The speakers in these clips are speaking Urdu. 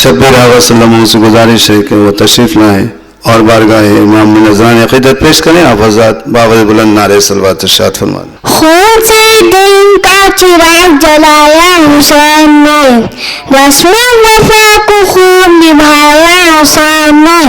شبیر آغا صلی اللہ علیہ وسلم سے گزارش ہے کہ وہ تشریف لائیں اور بارگاہ امام میں نذران عقیدت پیش کریں. آپ حضرات باوجود بلند نعرے صلوات ارشاد فرمائیں. خون سے دین کا چراغ جلایا حسین نے، رسم وفا کو خون نبھایا حسین نے،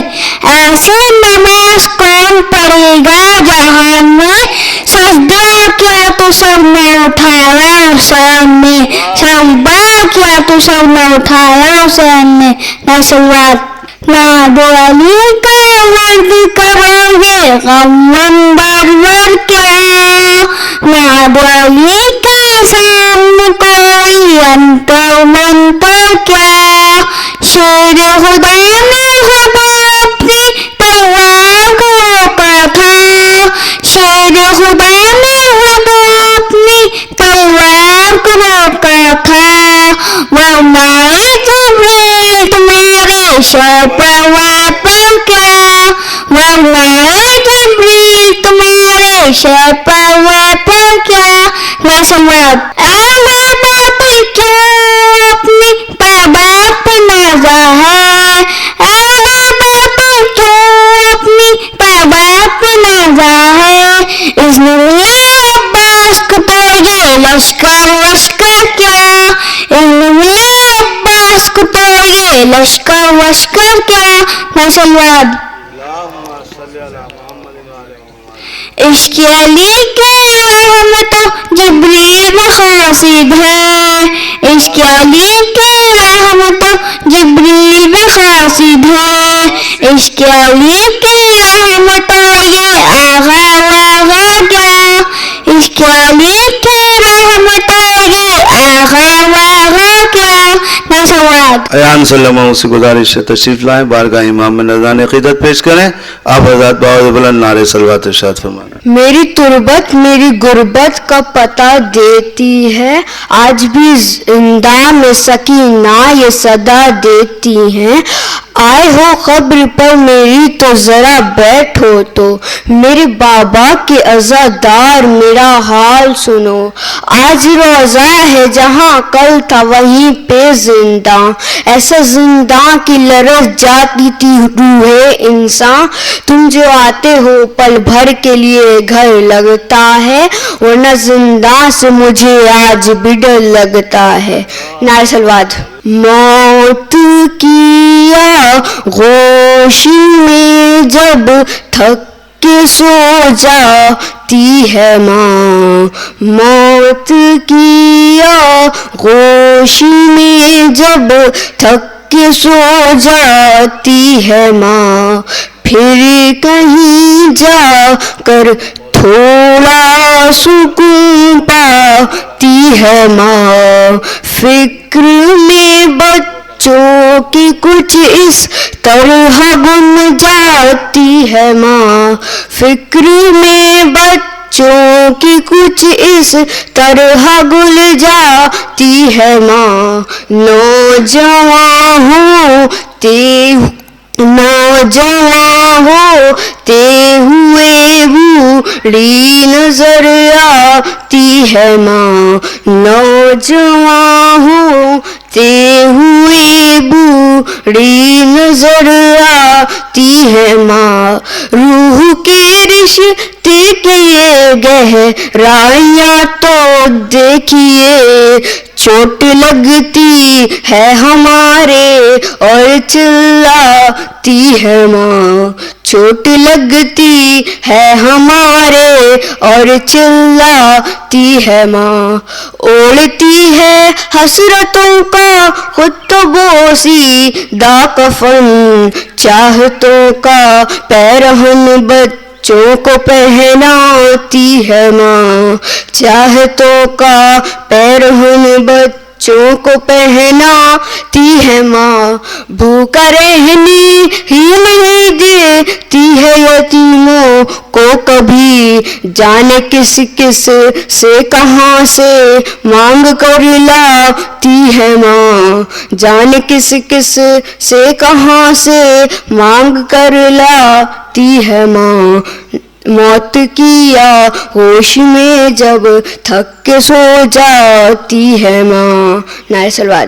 ایسی نماز کون پڑھے گا جہان میں، سجدہ کیا تو سب نے اٹھایا حسین نے، سجدہ کیا تو سب نے اٹھایا حسین نے. نصرات ناد علی کا ورد کریں گے غم بار کیا، ناد علی کا سامنے کوئی انتر منتر کیا، شیر خدا نے خود اپنی تلوار کو روکا تھا، شیر خدا نے خود اپنی تلوار کو روکا تھا، ورنہ جبریل تمہارے سر پر واپر کیا، ورنہ جبریل تمہارے سر پر واپر کیا. میں سمجھ اے باپ کیوں اپنی تابات پہ نازا ہے، اے باپ کیوں اپنی تابات پہ نازا ہے، اس میاں عباس کو تو یہ لشکر وشکر کیا، اس میاں عباس کو تو یہ لشکر وشکر کیا. میں سمجھ عشق علی کے رحم تو جبریل مقاصد ہے، عشق علی کے رحم تو جبریل مقاصد ہے، عشق علی کے رحم تو یہ آغا واغا کیا، عشق علی کے رحم تو یہ آغا واغا کیا. میں سواد ایان صلی اللہ علیہ وسلم سے گزارش ہے تشریف لائیں بارگاہ امام میں نذران عقیدت پیش کریں. آپ حضرات باوجود بلند نعرے صلوات ارشاد فرمائیں. میری تربت میری غربت کا پتہ دیتی ہے، آج بھی زندہ میں سکینہ یہ صدا دیتی ہیں، آئے ہو قبر پر میری تو ذرا بیٹھو تو، میرے بابا کے عزادار میرا حال سنو، آج روزہ ہے جہاں کل تھا وہیں پہ زندہ، ایسا زندہ کی لرز جاتی تھی روح انسان، تم جو آتے ہو پل بھر کے لیے گھر لگتا ہے، ورنہ زندہ سے مجھے آج بھی ڈر لگتا ہے. نعرہ صلوات. موت کی آغوش میں جب تھک کے سو جاتی ہے ماں، موت کی آغوش میں جب تھک کے سو جاتی ہے ماں، پھر کہیں جا کر تھوڑا سکون پاتی ہے ماں، فکر میں بچوں کی کچھ اس طرح گم جاتی ہے ماں، فکر میں بچوں کی کچھ اس طرح گل جاتی ہے ماں، نوجوان ہوتے ہوئے بوڑھی نظر آتی ہے ماں، نوجوان ہوتے ہوئے بوڑھی نظر آتی ہے ماں، روح کے رشتے کے یہ گہرائیاں تو دیکھیے، چوٹ لگتی ہے ہمارے اور چلاتی ہے ماں، چوٹ لگتی ہے ہمارے اور چلاتی ہے ماں، اوڑھتی ہے حسرتوں کا خود تو بوسی دا کفن، چاہتوں کا پیرہن بچوں کو پہناتی ہے ماں، چاہتوں کا پیرہن بچوں کو پہناتی ہے ماں، بھوکا رہنے ہی نہیں دیتی ہے یتیموں کو کبھی، جانے کس کس سے کہاں سے مانگ کر لاتی ہے ماں، جانے کس کس سے کہاں سے مانگ کر لاتی ہے ماں، موت کی آغوش میں جب تھک کے سو جاتی ہے ماں. نعرہ صلوات.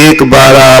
1 12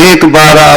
1 12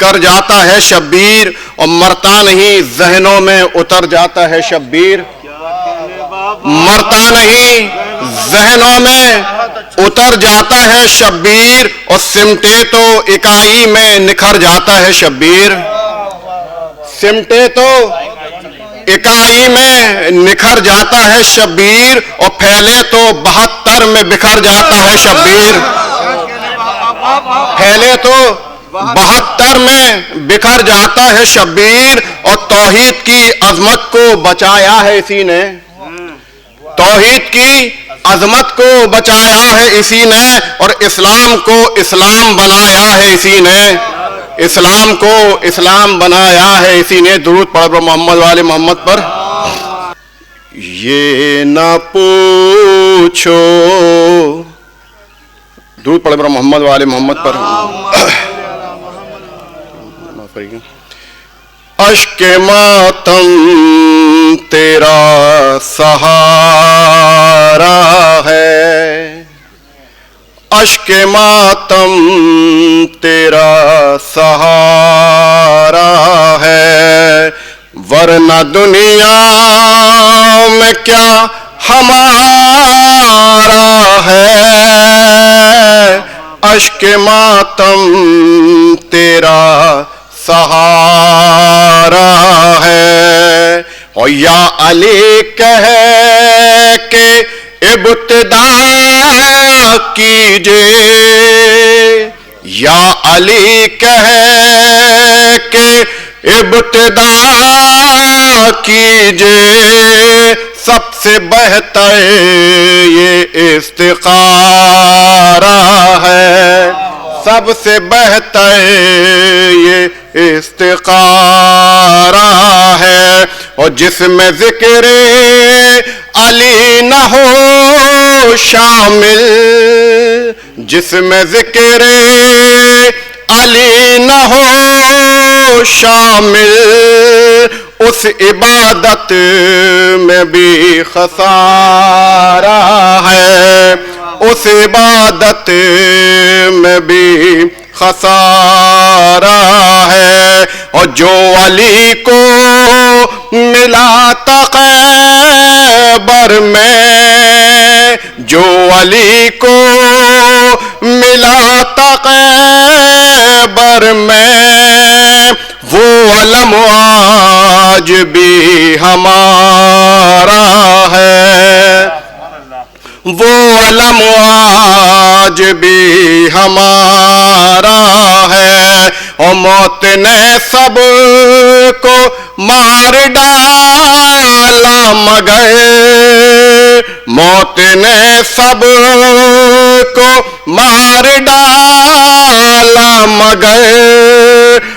کر جاتا ہے شبیر اور مرتا نہیں ذہنوں میں اتر جاتا ہے شبیر مرتا نہیں ذہنوں میں اتر جاتا ہے شبیر اور سمٹے تو اکائی میں نکھر جاتا ہے شبیر سمٹے تو اکائی میں نکھر جاتا ہے شبیر اور پھیلے تو 72 میں بکھر جاتا ہے شبیر پھیلے تو 72 میں بکھر جاتا ہے شبیر اور توحید کی عظمت کو بچایا ہے اسی نے توحید کی عظمت کو بچایا ہے اسی نے اور اسلام کو اسلام بنایا ہے اسی نے اسلام کو اسلام بنایا ہے اسی نے درود پڑھ محمد والے محمد پر یہ نہ پوچھو درود پڑھ محمد والے محمد پر اشک ماتم تیرا سہارا ہے اشک ماتم تیرا سہارا ہے ورنہ دنیا میں کیا ہمارا ہے اشک ماتم تیرا سہارا ہے اور یا علی کہہ کے ابتدا کیجئے یا علی کہہ کے ابتدا کیجئے سب سے بہتر یہ استخارہ ہے سب سے بہتر یہ استخارہ ہے اور جس میں ذکر علی نہ ہو شامل جس میں ذکر علی نہ ہو شامل اس عبادت میں بھی خسارہ ہے اس عبادت میں بھی خسارہ ہے اور جو علی کو ملا تھا خیبر میں جو علی کو ملا تھا خیبر میں وہ علم آج بھی ہمارا ہے وہ علم آج بھی ہمارا ہے اور موت نے سب کو مار ڈالا مگر موت نے سب کو مار ڈالا مگر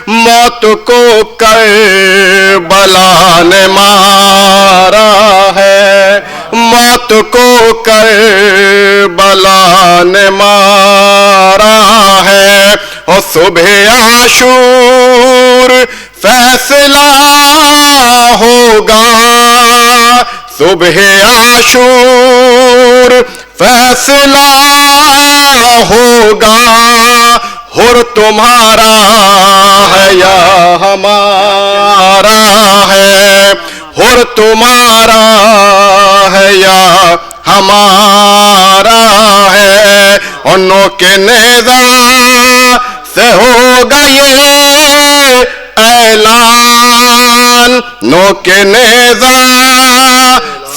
موت کو کربلا نے مارا ہے موت کو کربلا نے مارا ہے اور صبح عاشور فیصلہ ہوگا صبح عاشور فیصلہ ہوگا حر تمہارا ہے یا ہمارا ہے حر تمہارا ہے یا ہمارا ہے اور نوک نیزہ سے ہوگا یہ اعلان نوک نیزہ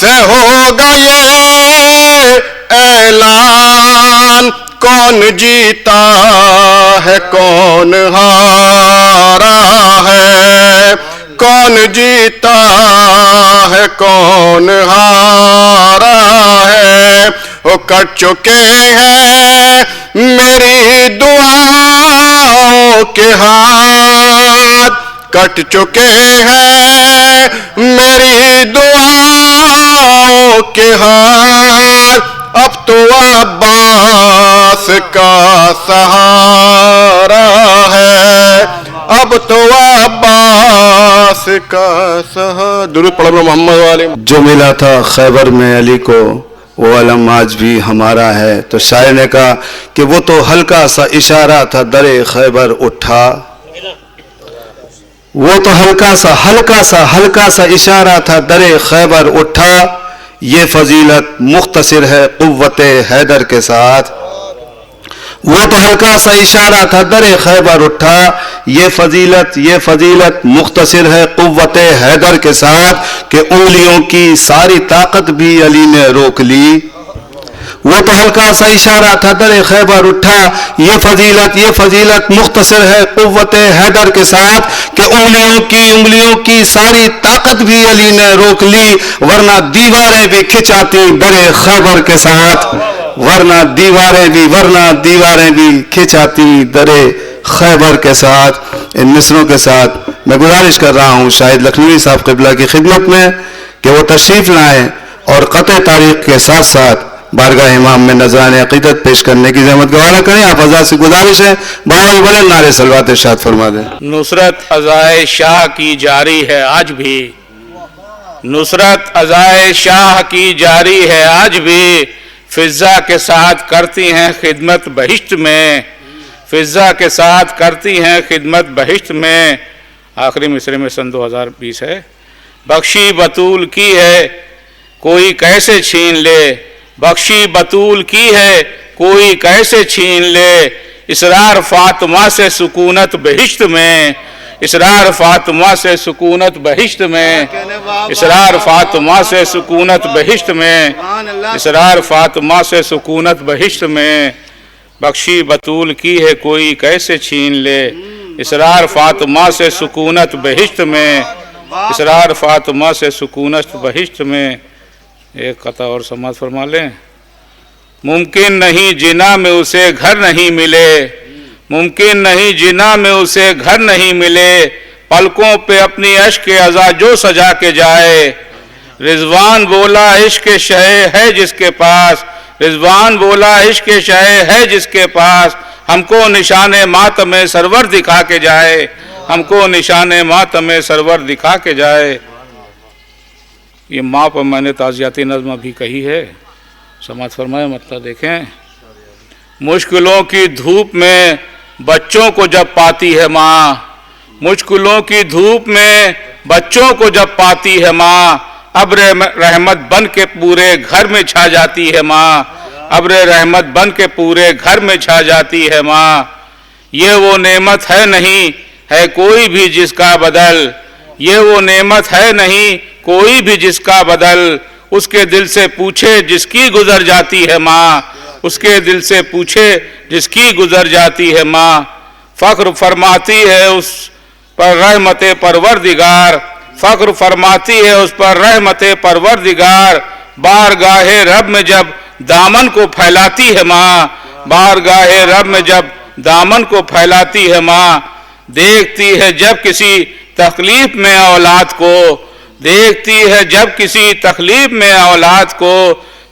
سے ہوگا یہ اعلان کون جیتا ہے کون ہارا ہے کون جیتا ہے کون ہارا ہے وہ کٹ چکے ہیں میری دعاؤں کے ہاتھ کٹ چکے ہیں میری دعاؤں کے ہاتھ اب تو عباس کا سہارا ہے اب تو عباس کا سہارا درود پڑھو محمد والے جو ملا تھا خیبر میں علی کو وہ علم آج بھی ہمارا ہے تو شاعر نے کہا کہ وہ تو ہلکا سا اشارہ تھا در خیبر اٹھا وہ تو ہلکا سا اشارہ تھا در خیبر اٹھا، یہ فضیلت مختصر ہے قوت حیدر کے ساتھ۔ وہ تو ہلکا سا اشارہ تھا در خیبر اٹھا، یہ فضیلت مختصر ہے قوت حیدر کے ساتھ، کہ انگلیوں کی ساری طاقت بھی علی نے روک لی۔ وہ تو ہلکا سا اشارہ تھا در خیبر اٹھا، یہ فضیلت مختصر ہے قوت حیدر کے ساتھ، کہ انگلیوں کی ساری طاقت بھی علی نے روک لی، ورنہ دیواریں بھی کھچاتی در خیبر کے ساتھ، ورنہ دیواریں بھی کھچاتی در خیبر کے ساتھ۔ ان مصروں کے ساتھ میں گزارش کر رہا ہوں شاہد لکھنوی صاحب قبلہ کی خدمت میں کہ وہ تشریف لائیں اور قطع تاریخ کے ساتھ ساتھ بارگاہ امام میں نذران عقیدت پیش کرنے کی زحمت گوارا کریں۔ آپ حضرات سے گزارش ہے بڑے بلند نعرے صلوات ارشاد فرما دیں۔ نصرت عزائے شاہ کی جاری ہے آج بھی، نصرت عزائے شاہ کی جاری ہے آج بھی، فضا کے ساتھ کرتی ہیں خدمت بہشت میں، فضا کے ساتھ کرتی ہیں خدمت بہشت میں۔ آخری مصرے میں سن 2020 ہے۔ بخشی بطول کی ہے کوئی کیسے چھین لے، بخشی بطول کی ہے کوئی کیسے چھین لے، اسرار فاطمہ سے سکونت بہشت میں، اسرار فاطمہ سے سکونت بہشت میں، اسرار فاطمہ سے سکونت بہشت میں، اسرار فاطمہ سے سکونت بہشت میں۔ بخشی بطول کی ہے کوئی کیسے چھین لے، اسرار فاطمہ سے سکونت بہشت میں، اسرار فاطمہ سے سکونت بہشت میں۔ ایک قطع اور سماعت فرما لیں۔ ممکن نہیں جنا میں اسے گھر نہیں ملے، ممکن نہیں جنا میں اسے گھر نہیں ملے، پلکوں پہ اپنی عشق عزا جو سجا کے جائے۔ رضوان بولا عشق شہ ہے جس کے پاس، رضوان بولا عشق شہ ہے جس کے پاس، ہم کو نشان ماتم سرور دکھا کے جائے، ہم کو نشان ماتم سرور دکھا کے جائے۔ یہ ماں پر میں نے تعزیتی نظم بھی کہی ہے، سماعت فرمائے مطلب دیکھیں۔ مشکلوں کی دھوپ میں بچوں کو جب پاتی ہے ماں، مشکلوں کی دھوپ میں بچوں کو جب پاتی ہے ماں، ابر رحمت بن کے پورے گھر میں چھا جاتی ہے ماں، ابر رحمت بن کے پورے گھر میں چھا جاتی ہے ماں۔ یہ وہ نعمت ہے نہیں ہے کوئی بھی جس کا بدل، یہ وہ نعمت ہے نہیں کوئی بھی جس کا بدل، اس کے دل سے پوچھے جس کی گزر جاتی ہے ماں، اس کے دل سے پوچھے جس کی گزر جاتی ہے ماں۔ فخر فرماتی ہے اس پر رحمت پروردگار، فخر فرماتی ہے اس پر رحمت پروردگار، بارگاہ رب میں جب دامن کو پھیلاتی ہے ماں، بارگاہ رب میں جب دامن کو پھیلاتی ہے ماں۔ دیکھتی ہے جب کسی تکلیف میں اولاد کو، دیکھتی ہے جب کسی تکلیف میں اولاد کو،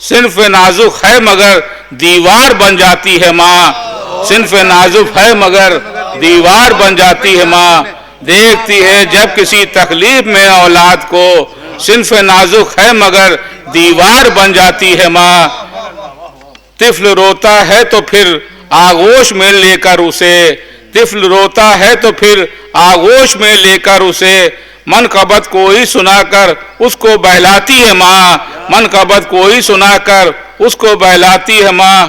صنف نازک ہے مگر دیوار بن جاتی ہے ماں، صنف نازک ہے مگر دیوار بن جاتی ہے ماں۔ دیکھتی ہے جب کسی تکلیف میں اولاد کو، صنف نازک ہے مگر دیوار بن جاتی ہے ماں۔ طفل روتا ہے تو پھر آغوش میں لے کر اسے، طفل روتا ہے تو پھر آغوش میں لے کر اسے، منقبت کوئی سنا کر اس کو بہلاتی ہے ماں، منقبت کوئی سنا کر اس کو بہلاتی ہے ماں۔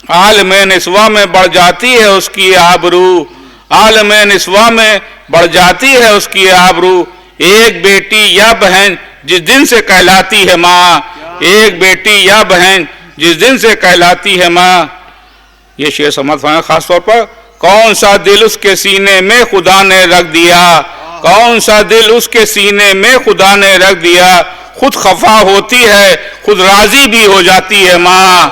عالم نسواں میں بڑھ جاتی ہے اس کی آبرو، عالم نسواں میں بڑھ جاتی ہے اس کی آبرو، ایک بیٹی یا بہن جس دن سے کہلاتی ہے ماں، ایک بیٹی یا بہن جس دن سے کہلاتی ہے ماں۔ یہ شعر سمجھ فرمائیں خاص طور پر۔ کون سا دل اس کے سینے میں خدا نے رکھ دیا، کون سا دل اس کے سینے میں خدا نے رکھ دیا، خود خفا ہوتی ہے خود راضی بھی ہو جاتی ہے ماں۔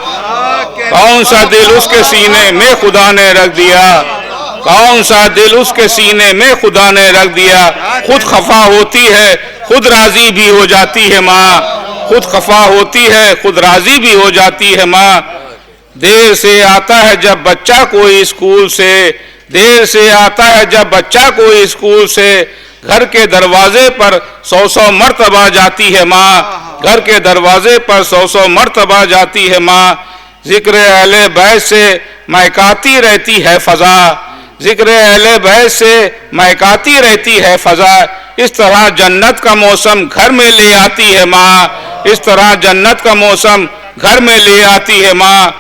کون سا دل اس کے سینے میں خدا نے رکھ دیا، کون سا دل اس کے سینے میں خدا نے رکھ دیا، خود خفا ہوتی ہے خود راضی بھی ہو جاتی ہے ماں، خود خفا ہوتی ہے خود راضی بھی ہو جاتی ہے ماں۔ دیر سے آتا ہے جب بچہ کوئی اسکول سے، دیر سے آتا ہے جب بچہ کوئی اسکول سے، گھر کے دروازے پر 100 مرتبہ جاتی ہے ماں، گھر کے دروازے پر 100 مرتبہ جاتی ہے ماں۔ ذکر اہل بیت سے مہکاتی رہتی ہے فضا، ذکر اہل بیت سے مہکاتی رہتی ہے فضا، اس طرح جنت کا موسم گھر میں لے آتی ہے ماں، اس طرح جنت کا موسم گھر میں لے آتی ہے ماں۔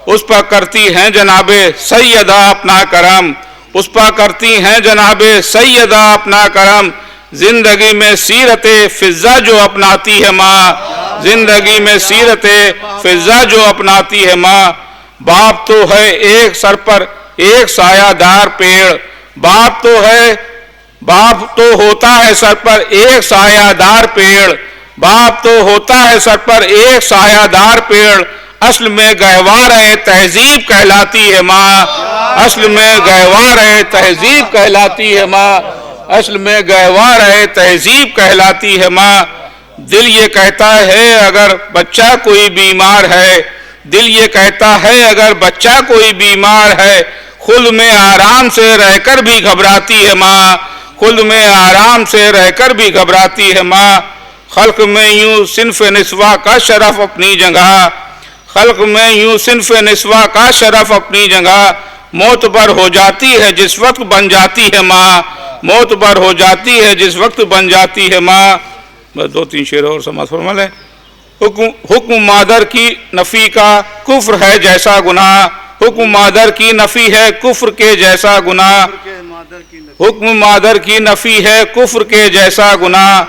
اس پر کرتی ہیں جناب سیدہ اپنا کرم، اس پر کرتی ہیں جناب سیدہ اپنا کرم، زندگی میں سیرت فضا جو اپناتی ہے ماں، زندگی میں سیرت فضا جو اپناتی ہے ماں۔ باپ تو ہے ایک سر پر ایک سایہ دار پیڑ، باپ تو ہوتا ہے سر پر ایک سایہ دار پیڑ، باپ تو ہوتا ہے سر پر ایک سایہ دار پیڑ، اصل میں گہوار تہذیب کہلاتی ہے ماں، اصل میں گہوار تہذیب کہلاتی ہے ماں، اصل میں گہوار تہذیب کہلاتی ہے ماں۔ دل یہ کہتا ہے اگر بچہ کوئی بیمار ہے، دل یہ کہتا ہے اگر بچہ کوئی بیمار ہے، خود میں آرام سے رہ کر بھی گھبراتی ہے ماں، خود میں آرام سے رہ کر بھی گھبراتی ہے ماں۔ خلق میں یوں صنف نسواں کا شرف اپنی جگہ، خلق میں یوں صنف نسواں کا شرف اپنی جگہ، معتبر ہو جاتی ہے جس وقت بن جاتی ہے ماں، معتبر ہو جاتی ہے جس وقت بن جاتی ہے ماں۔ بس 2-3 شعر اور سماعت فرما لیں۔ حکم مادر کی نفی کا کفر ہے جیسا گناہ، حکم مادر کی نفی ہے کفر کے جیسا گناہ، حکم مادر کی نفی ہے کفر کے جیسا گناہ،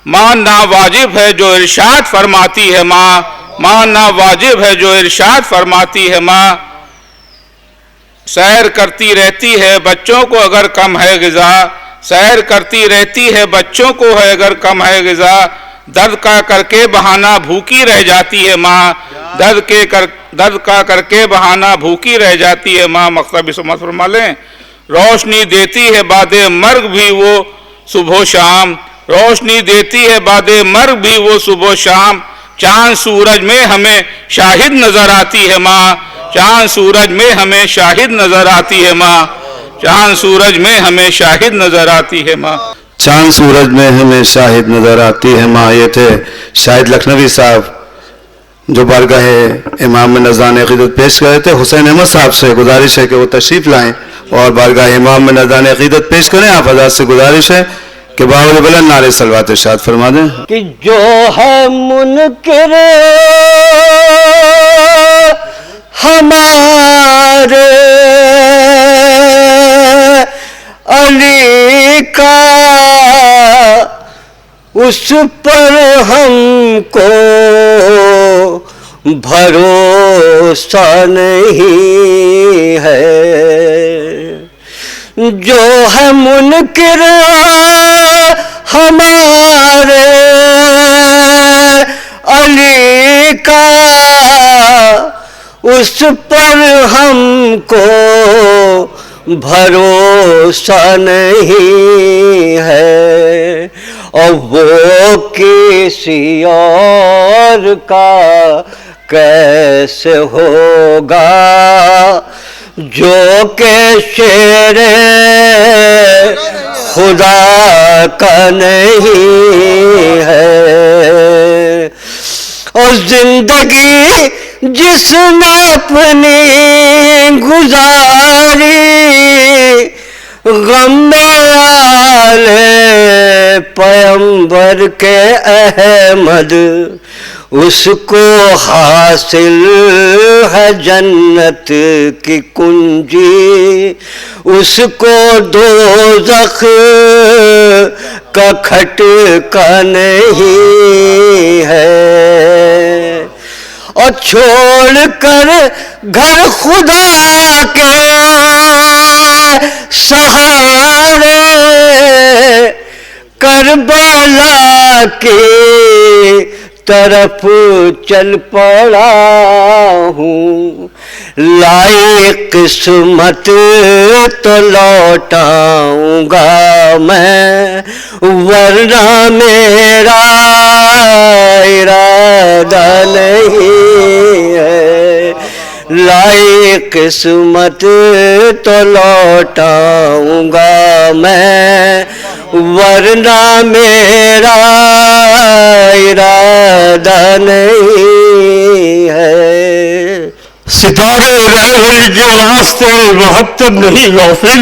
ماننا واجب ہے جو ارشاد فرماتی ہے ماں، ماننا واجب ہے جو ارشاد فرماتی ہے ماں۔ سیر کرتی رہتی ہے بچوں کو اگر کم ہے غذا، سیر کرتی رہتی ہے بچوں کو ہے اگر کم ہے غذا، درد کا کر کے بہانہ بھوکی رہ جاتی ہے ماں، درد کا کر کے بہانہ بھوکی رہ جاتی ہے ماں۔ مقصد سمجھ فرما لیں۔ روشنی دیتی ہے بعد مرگ بھی وہ صبح و شام، روشنی دیتی ہے بعد مرگ بھی وہ صبح و شام، چاند سورج میں ہمیں شاہد نظر آتی ہے ماں، چاند سورج میں ہمیں شاہد نظر آتی ہے ماں، چاند سورج میں ہمیں شاہد نظر آتی ہے ماں۔ چاند سورج میں ہمیں شاہد نظر آتی ہے ماں۔ یہ تھے شاہد لکھنوی صاحب جو بارگاہ امام میں نذران عقیدت پیش کر رہے تھے۔ حسین احمد صاحب سے گزارش ہے کہ وہ تشریف لائیں اور بارگاہ امام میں نذران عقیدت پیش کریں۔ آپ حضرات سے گزارش ہے کہ باول بلند نعرہ صلوات ارشاد فرما دیں کہ جو ہے منکر ہمارے علی کا، اس پر ہم کو بھروسہ نہیں ہے، جو ہے منکر ہمارے علی کا، اس پر ہم کو بھروسہ نہیں ہے، اور وہ کسی اور کا کیسے ہوگا جو کہ شیر خدا کا نہیں ہے۔ اور زندگی جس نے اپنی گزاری غم آل پیمبر کے احمد، اس کو حاصل ہے جنت کی کنجی، اس کو دوزخ کا کھٹکا نہیں ہے۔ اور چھوڑ کر گھر خدا کے سہارے کربلا کی طرف چل پڑا ہوں، لائی قسمت تو لوٹاؤں گا میں، ورنہ میرا ارادہ نہیں ہے، لائی قسمت تو لوٹاؤں گا میں، ورنہ میرا ارادہ نہیں ہے۔ ستارے رہبری کے واسطے محتب نہیں غافل،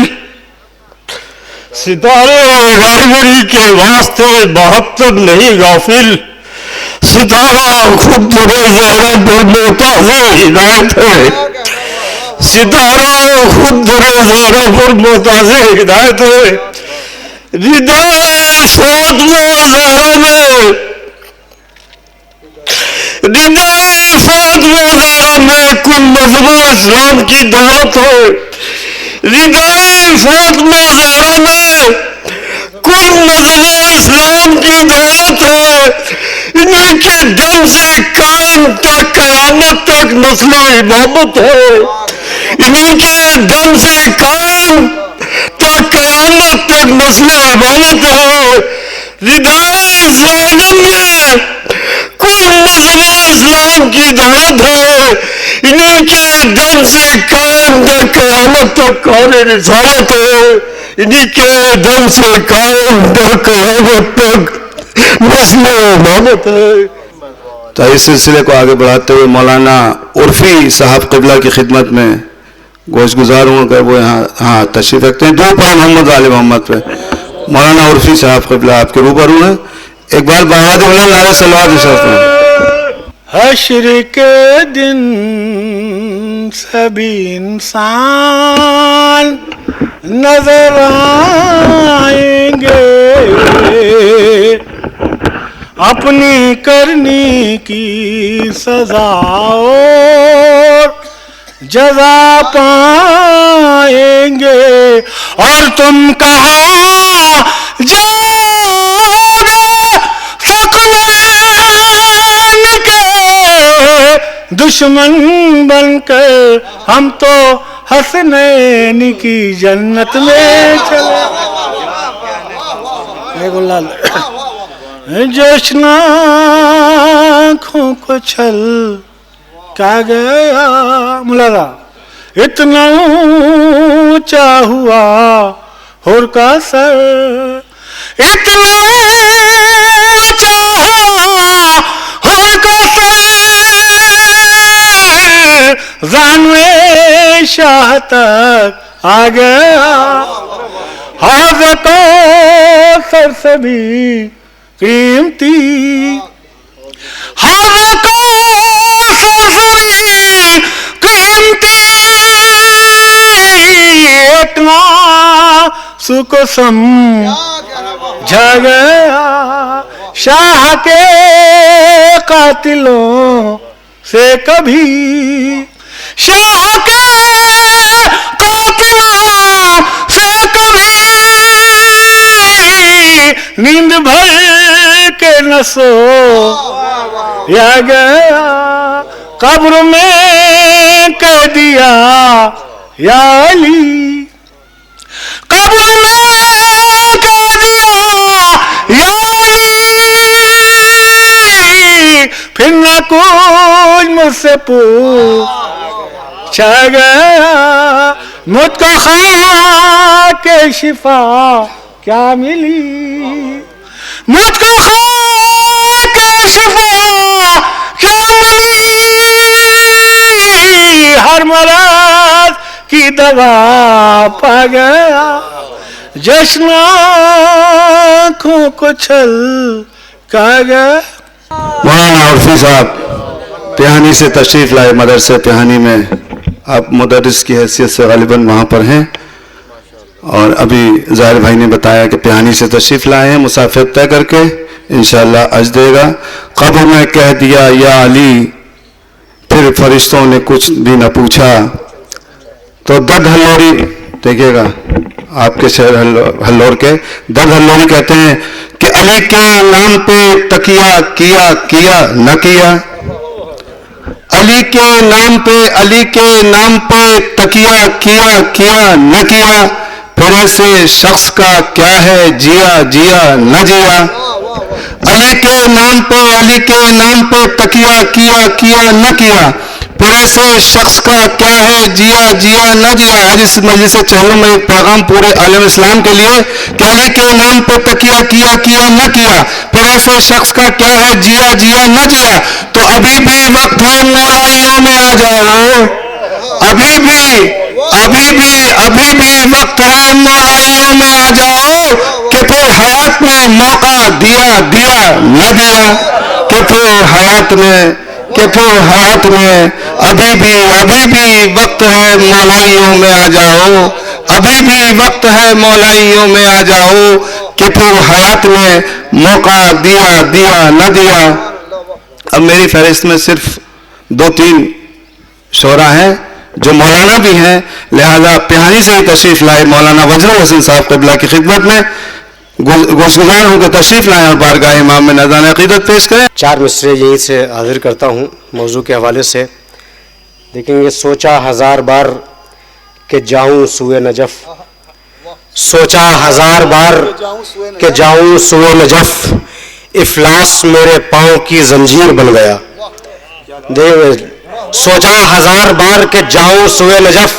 ستارے رہبری کے واسطے محتب نہیں غافل، ستارہ خود روز رب محتاج ہدایت ہے، ستارہ خود روز رب محتاج ہدایت ہے، ردائے فاطمہ زہرا میں ردائے فاطمہ زہرا میں کل مذہب اسلام کی دعوت ہے، ردائے فاطمہ زہرا میں کل مذہب اسلام کی دعوت ہے، انہیں کے دم سے قائم تا قیامت تک مسئلہ امامت ہے، انہیں کے دم سے قائم تا قیامت تک مسئلہ امامت ہے، ردائے زینب میں کل مذہب اسلام کی دعوت ہے، انہیں کے دم سے قائم تا قیامت تک کار رسالت ہے، انہیں کے دم سے قائم تا قیامت تک مسئلہ امامت ہے۔ تو اس سلسلے کو آگے بڑھاتے ہوئے مولانا عرفی صاحب قبلہ کی خدمت میں گوش گزار ہوں کہ وہ یہاں تشریف رکھتے ہیں، دو پر محمد آل محمد پہ مولانا عرفی صاحب قبلہ آپ کے روبرو ہیں، ایک بار بہاد مولانا نعرہ صلوات ارشاد فرمائیں۔ حشر کے دن سبھی انسان نظر آئیں گے، اپنی کرنی کی سزا اور جزا پائیں گے، اور تم کہاں جاؤ گے ثقلین کے دشمن بن کر، ہم تو حسنین کی جنت میں چلے جشن آنکھوں کو چھل کا گیا ملادا، اتنا اونچا ہوا حور کا سر، اتنا اونچا ہوا حور کا سر، زانوے شاہ تک آ گیا، حوض کوثر سے بھی قیمتی، حوض کوثر سے بھی قیمتی، اتنا سکو سمجھا گیا، شاہ کے قاتلوں سے کبھی، شاہ کے قاتلوں سے کبھی نیند بھر کے نہ سویا گیا، قبر میں کہہ دیا یا علی، قبر میں کہہ دیا یا علی، پھر نہ کچھ مجھ سے پوچھا گیا، مجھ کو خاک شفا کیا ملی، مجھ کو خاک شفا کیا ملی، ہر مرض کی دوا پا گیا، جشن آنکھوں کو چھل کا گیا۔ مولانا عرفی صاحب پیہانی سے تشریف لائے، مدرسے پیہانی میں آپ مدرس کی حیثیت سے غالباً وہاں پر ہیں، اور ابھی ظاہر بھائی نے بتایا کہ پیہانی سے تشریف لائے ہیں، مسافر طے کر کے انشاءاللہ اج دے گا۔ قبر میں کہہ دیا یا علی، پھر فرشتوں نے کچھ بھی نہ پوچھا، تو درد ہلوری دیکھیے گا آپ کے شہر ہلور کے درد ہلوری کہتے ہیں کہ علی کے نام پہ تکیہ کیا کیا نہ کیا، علی کے نام پہ تکیہ کیا کیا نہ کیا، پھر ایسے شخص کا کیا ہے جیا جیا نہ جیا، علی کے نام پہ تکیہ کیا کیا نہ کیا، پھر ایسے شخص کا کیا ہے جیا جیا نہ جیا۔ آج اس مجلس چہلم میں ایک پیغام پورے عالم اسلام کے لیے کہ علی کے نام پہ تکیہ کیا کیا نہ کیا، پھر ایسے شخص کا کیا ہے جیا جیا نہ جیا، تو ابھی بھی وقت ہے مولائیوں میں آ جاؤ، ابھی بھی وقت ہے مولائیوں میں آ جاؤ کہ پھر حیات میں موقع دیا نہ دیا، کہ پھر حیات میں ابھی بھی وقت ہے مولائیوں میں آ جاؤ، ابھی بھی وقت ہے مولائیوں میں آ جاؤ، کہ پھر حیات میں موقع دیا نہ دیا۔ اب میری فہرست میں صرف 2-3 شعراء ہیں جو مولانا بھی ہیں، لہذا پہانی سے ہی تشریف لائے مولانا وجر حسن صاحب قبلہ کی خدمت میں گوشگزار ہوں کہ تشریف لائیں اور بارگاہ امام میں نذرانِ عقیدت پیش کریں۔ 4 مصرے یہیں سے حاضر کرتا ہوں موضوع کے حوالے سے۔ دیکھیں گے، سوچا 1000 بار کہ جاؤں سوئے نجف، سوچا 1000 بار کہ جاؤں سوئے نجف، افلاس میرے پاؤں کی زنجیر بن گیا۔ سوچا 1000 بار کہ جاؤں سوئے نجف،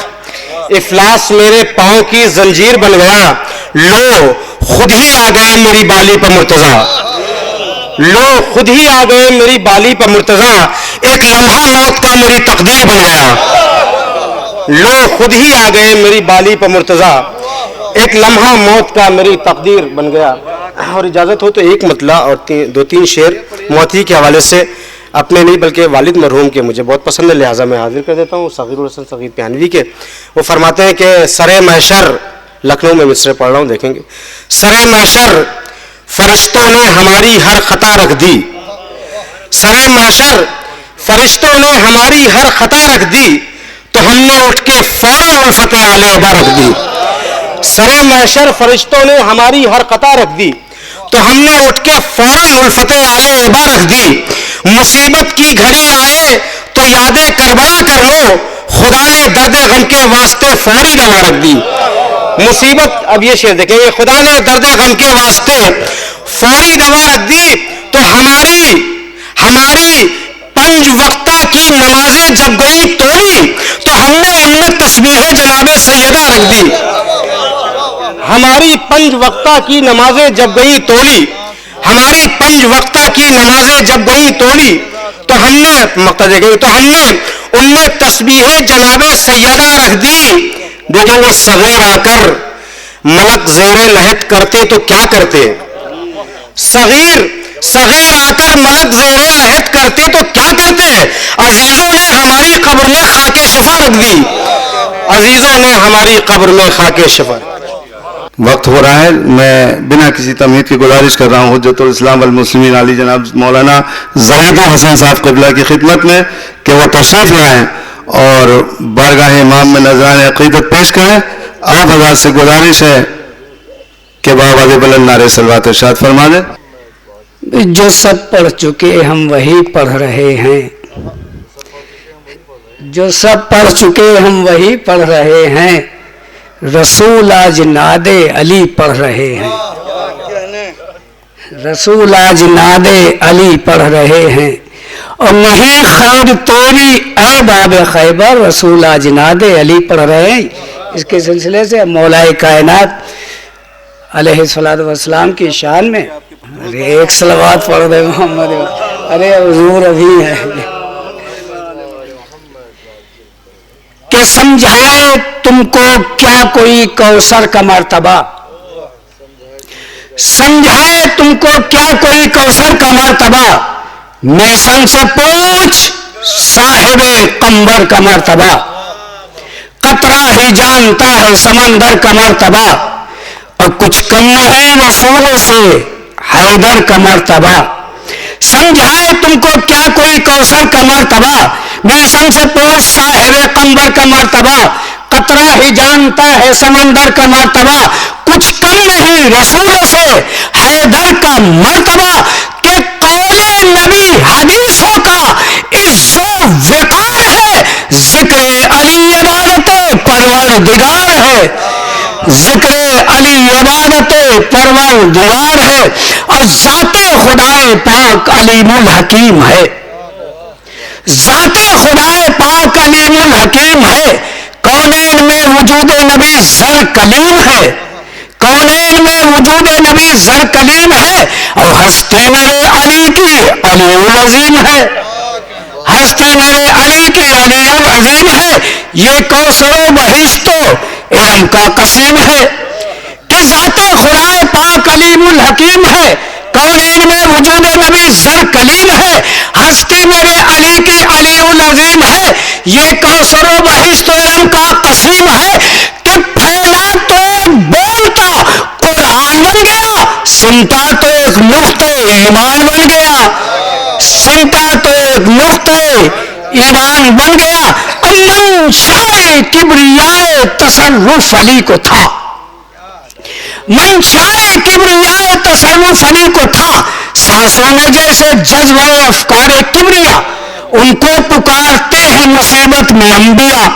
افلاس میرے پاؤں کی زنجیر بن گیا، لو خود ہی آ گئے میری بالی پر مرتضیٰ، لو خود ہی آ گئے میری بالی پر مرتضیٰ، ایک لمحہ موت کا میری تقدیر بن گیا، لو خود ہی آ گئے میری بالی پر مرتضیٰ، ایک لمحہ موت کا میری تقدیر بن گیا۔ اور اجازت ہو تو ایک مطلع اور 2-3 شعر موتی کے حوالے سے، اپنے نہیں بلکہ والد مرحوم کے مجھے بہت پسند ہے، لہٰذا میں حاضر کر دیتا ہوں، صغیر الحسن صغیر پیانوی کے۔ وہ فرماتے ہیں کہ سرے محشر، لکھنؤ میں مصرے پڑھ رہا ہوں، دیکھیں گے۔ سرے محشر فرشتوں نے ہماری ہر خطا رکھ دی، سرے محشر فرشتوں نے ہماری ہر خطا رکھ دی، تو ہم نے اٹھ کے فوراً الفت اعلی ابا رکھ دی، سرے محشر فرشتوں نے ہماری ہر خطا رکھ دی، تو ہم نے اٹھ کے فوراً الفت اعلی ابا رکھ دی، مصیبت کی گھڑی آئے تو یاد کربلا کر لو، خدا نے درد غم کے واسطے فوری دوا رکھ دی، مصیبت، اب یہ شعر دیکھیں گے، خدا نے درد غم کے واسطے فوری دوا رکھ دی، تو ہماری 5 وقتہ کی نمازیں جب گئی توڑی، تو ہم نے ان میں تسبیح جناب سیدہ رکھ دی، ہماری 5 وقتہ کی نمازیں جب گئی توڑی، ہماری 5 وقتہ کی نمازیں جب گئی توڑی، تو ہم نے مقتدی گئی، تو ہم نے ان میں تسبیح جناب سیدہ رکھ دی۔ دیکھیں گے، صغیر آ کر ملک زیر لحد کرتے تو کیا کرتے، صغیر آ کر ملک زیر لحد کرتے تو کیا کرتے، عزیزوں نے ہماری قبر میں خاک شفا رکھ دی، عزیزوں نے ہماری قبر میں خاک شفا۔ وقت ہو رہا ہے، میں بنا کسی تمہید کی گزارش کر رہا ہوں حجت الاسلام والمسلمین علی جناب مولانا زاہد حسن صاحب قبلہ کی خدمت میں کہ وہ تشریف لائیں اور بارگاہ امام میں نذرانِ عقیدت پیش کریں۔ آپ حضرات سے گزارش ہے کہ بآواز بلند نعرہ صلوات ارشاد فرما دیں۔ جو سب پڑھ چکے ہم وہی پڑھ رہے ہیں، جو سب پڑھ چکے ہم وہی پڑھ رہے ہیں، رسول آج ناد علی پڑھ رہے ہیں، رسول آج ناد علی پڑھ رہے ہیں، اور نہیں خیر توری اے باب خیبر، رسول آج ناد علی پڑھ رہے ہیں۔ اس کے سلسلے سے مولا کائنات علیہ الصلوۃ والسلام کی شان میں ایک صلوات پڑھ دے محمد، ارے حضور ابھی ہے کہ سمجھائے تم کو کیا کوئی کوثر کا مرتبہ، سمجھائے تم کو کیا کوئی کوثر کا مرتبہ، میسن سے پوچھ صاحب قمبر کا مرتبہ، قطرہ ہی جانتا ہے سمندر کا مرتبہ، اور کچھ کم نہیں رسول سے حیدر کا مرتبہ، سمجھائے تم کو کیا کوئی کوثر کا مرتبہ، میسن سے پوچھ صاحب قمبر کا مرتبہ، قطرہ ہی جانتا ہے سمندر کا مرتبہ، کچھ کم نہیں رسول سے حیدر کا مرتبہ، کہ قول نبی حدیثوں کا عزت و وقار ہے، ذکر علی عبادت پروردگار ہے، ذکر علی عبادت پروردگار ہے، اور ذات خدائے پاک علیم الحکیم ہے، ذات خدائے پاک علیم الحکیم ہے، کونین میں وجود نبی زر کلیم ہے، کونین میں وجود نبی زر کلیم ہے، اور ہستی میرے علی کی علی العظیم ہے، ہستی میرے علی کی علی العظیم ہے، یہ کوثر و بہشت و علم کا قسیم ہے، کہ ذات خدائے پاک علیم الحکیم ہے، کونین میں وجود نبی زر کلیم ہے، ہستی میرے علی کی علی العظیم ہے، یہ کوثر و بہشت و علم کا قسیم ہے، کہ پھیلا تو بولتا قرآن بن گیا، سنتا تو ایک نقطہ ایمان بن گیا، سنتا تو ایک نقطہ ایمان بن گیا۔ امن شاہ کبریائے تصرف علی کو تھا، منشائے کبریائے تصرف علی کو تھا، سانسوں میں جیسے جذبہ و افکار کبریا، ان کو پکارتے ہیں مصیبت میں انبیاء،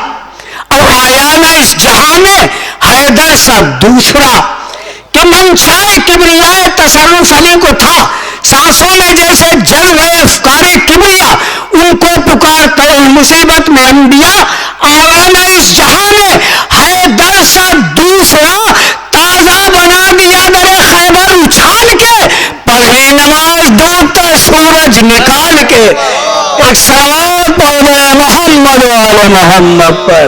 اب آیا نہ اس جہاں میں حیدر سا دوسرا، کہ منشائے کبریائے تصرف علی کو تھا، سانسوں میں جیسے جذبہ افکار کبریا، ان کو پکارتے ہیں مصیبت میں انبیاء، آیا نہ اس جہاں میں حیدر سا دوسرا، تازہ بنا دیا در خیبر اچھال کے، پڑھی نماز ڈوبتا سورج نکال کے، ایک سوال پڑھے محمد والے محمد پر۔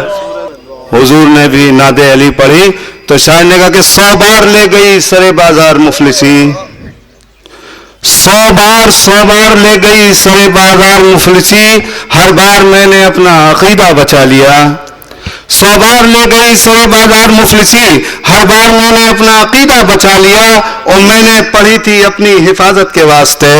حضور نے بھی ناد علی پڑھی تو شاعر نے کہا کہ 100 بار لے گئی سرے بازار مفلسی، 100 بار لے گئی سرے بازار مفلسی، ہر بار میں نے اپنا عقیدہ بچا لیا، 100 بار لے گئی سرے بازار مفلسی، ہر بار میں نے اپنا عقیدہ بچا لیا، اور میں نے پڑھی تھی اپنی حفاظت کے واسطے،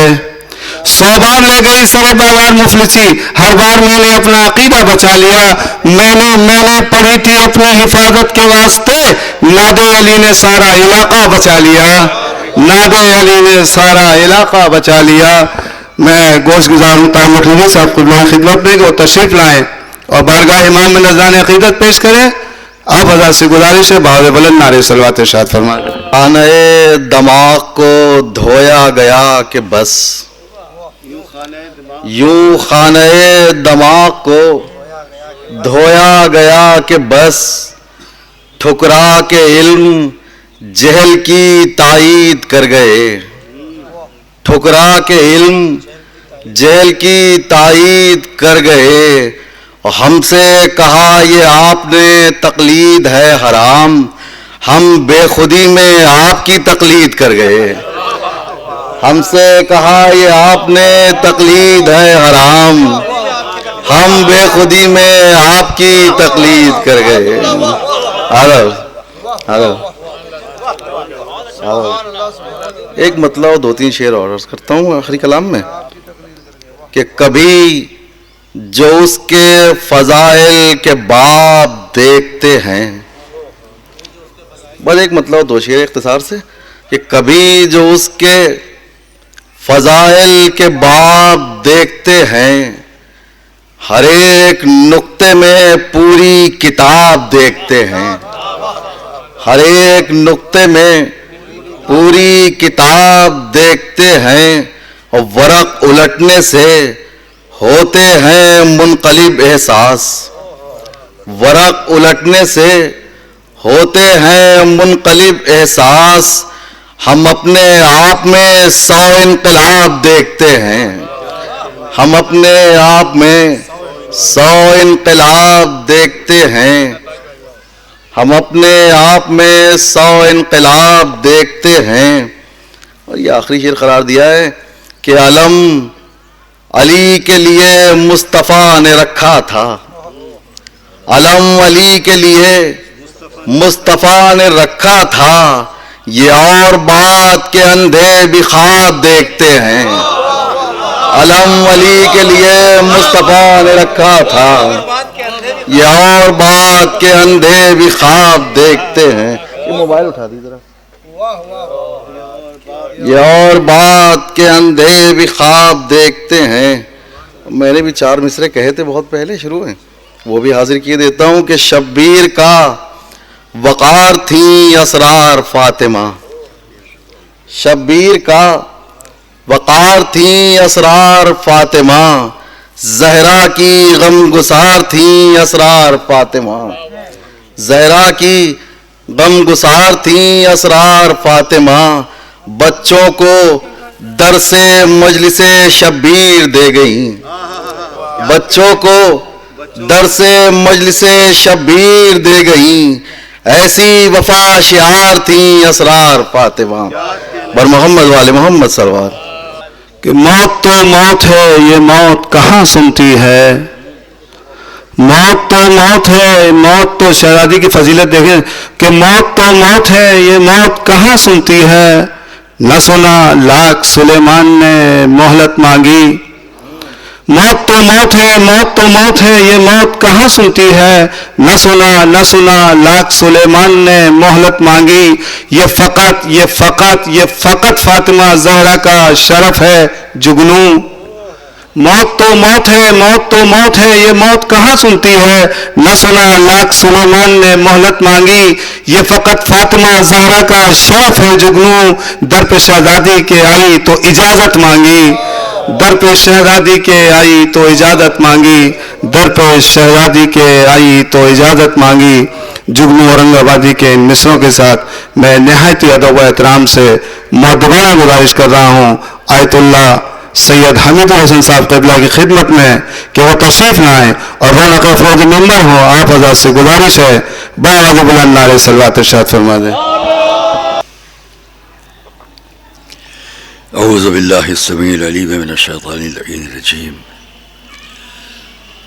100 بار لے گئی سرے بازار مفلسی، ہر بار میں نے اپنا عقیدہ بچا لیا، میں نے پڑھی تھی اپنی حفاظت کے واسطے، ناد علی نے سارا علاقہ بچا لیا، ناد علی نے سارا علاقہ بچا لیا۔ میں گوش گزار ہوں تعمیر نبی صاحب کو خدمت میں کہ وہ تشریف لائیں اور بارگاہ امام میں نذران عقیدت پیش کریں۔ آپ حضرات سے گزارش ہے بہاوے بلند نعرے صلوات ارشاد فرمائیں۔ خانہ دماغ کو دھویا گیا کہ بس، یوں خانہ دماغ کو دھویا گیا کہ بس، ٹھکرا کے علم جہل کی تائید کر گئے، ٹھکرا کے علم جہل کی تائید کر گئے، اور ہم سے کہا یہ آپ نے تقلید ہے حرام، ہم بے خودی میں آپ کی تقلید کر گئے، ہم سے کہا یہ آپ نے تقلید ہے حرام، ہم بے خودی میں آپ کی تقلید کر گئے۔ ایک مطلب 2-3 شعر اور عرض کرتا ہوں آخری کلام میں، کہ کبھی جو اس کے فضائل کے باب دیکھتے ہیں، بس ایک مطلب 2 شعر اختصار سے، کہ کبھی جو اس کے فضائل کے باب دیکھتے ہیں، ہر ایک نقطے میں پوری کتاب دیکھتے ہیں، ہر ایک نقطے میں پوری کتاب دیکھتے ہیں، اور ورق الٹنے سے ہوتے ہیں منقلب احساس، ورق الٹنے سے ہوتے ہیں منقلب احساس، ہم اپنے آپ میں 100 انقلاب دیکھتے ہیں، ہم اپنے آپ میں 100 انقلاب دیکھتے ہیں، ہم اپنے آپ میں 100 انقلاب دیکھتے ہیں۔ اور یہ آخری شعر قرار دیا ہے کہ علم علی کے لیے مصطفیٰ نے رکھا تھا، علم علی کے لیے مصطفیٰ نے رکھا تھا، یہ اور بات کے اندھے بھی خواب دیکھتے ہیں، علم علی کے لیے مصطفیٰ نے رکھا تھا، یہ اور بات کے اندھے بھی خواب دیکھتے ہیں۔ یہ موبائل اٹھا دی ذرا۔ یہ اور بات کے اندھے بھی خواب دیکھتے ہیں۔ میں نے بھی 4 مصرے کہے تھے بہت پہلے شروع ہیں، وہ بھی حاضر کیے دیتا ہوں کہ شبیر کا وقار تھیں اسرار فاطمہ، شبیر کا وقار تھیں اسرار فاطمہ، زہرا کی غم گسار تھیں اسرار فاطمہ، زہرا کی غم گسار تھیں اسرار فاطمہ، بچوں کو درس مجلس شبیر دے گئیں، بچوں کو درس مجلس شبیر دے گئیں، ایسی وفا شعار تھیں اسرار فاطمہ، بر محمد والے محمد سرور۔ کہ موت تو موت ہے یہ موت کہاں سنتی ہے، موت تو موت ہے، موت تو شہزادی کی فضیلت دیکھیں کہ موت تو موت ہے یہ موت کہاں سنتی ہے، نہ سنا لاکھ سلیمان نے مہلت مانگی، موت تو موت ہے، موت تو موت ہے یہ موت کہاں سنتی ہے، نہ سنا لاکھ سلیمان نے مہلت مانگی، یہ فقط فاطمہ زہرا کا شرف ہے جگنو، موت تو موت ہے، موت تو موت ہے یہ موت کہاں سنتی ہے، نہ سنا لاکھ سلیمان نے مہلت مانگی، یہ فقط فاطمہ زہرا کا شرف ہے جگنو، در پہ شہزادی کے آئی تو اجازت مانگی، در پہ شہزادی کے آئی تو اجازت مانگی، در پہ شہزادی کے آئی تو اجازت مانگی۔ جگنو اورنگ آبادی کے ان مصروں کے ساتھ میں نہایت ادب و احترام سے مؤدبانہ گزارش کر رہا ہوں آیت اللہ سید حمید الحسن صاحب قبلہ کی خدمت میں کہ وہ تشریف لائیں اور رونق افروز ممبر ہوں۔ آپ حضرات سے گزارش ہے بآواز بلند نعرہ صلوات ارشاد فرما دیں۔ اعوذ باللہ السمیع العلیم من الشیطان اللعین الرجیم،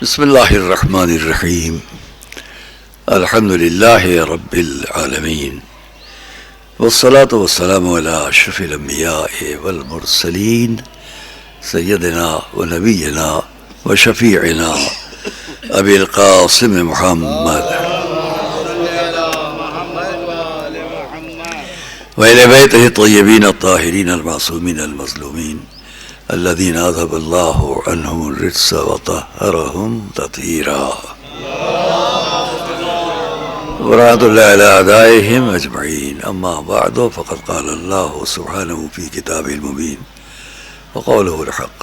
بسم اللہ الرحمن الرحیم، الحمد للہ رب العالمین، والصلاة والسلام علی اشرف الانبیاء والمرسلین، سیدنا و نبینا و شفیعنا ابی القاسم محمد وإلى بيته الطيبين الطاهرين المعصومين المظلومين الذين أذهب الله عنهم الرجس وطهرهم تطهيرا، ورحمة الله على أعدائهم أجمعين. أما بعد، فقد قال الله سبحانه في كتابه المبين وقوله الحق،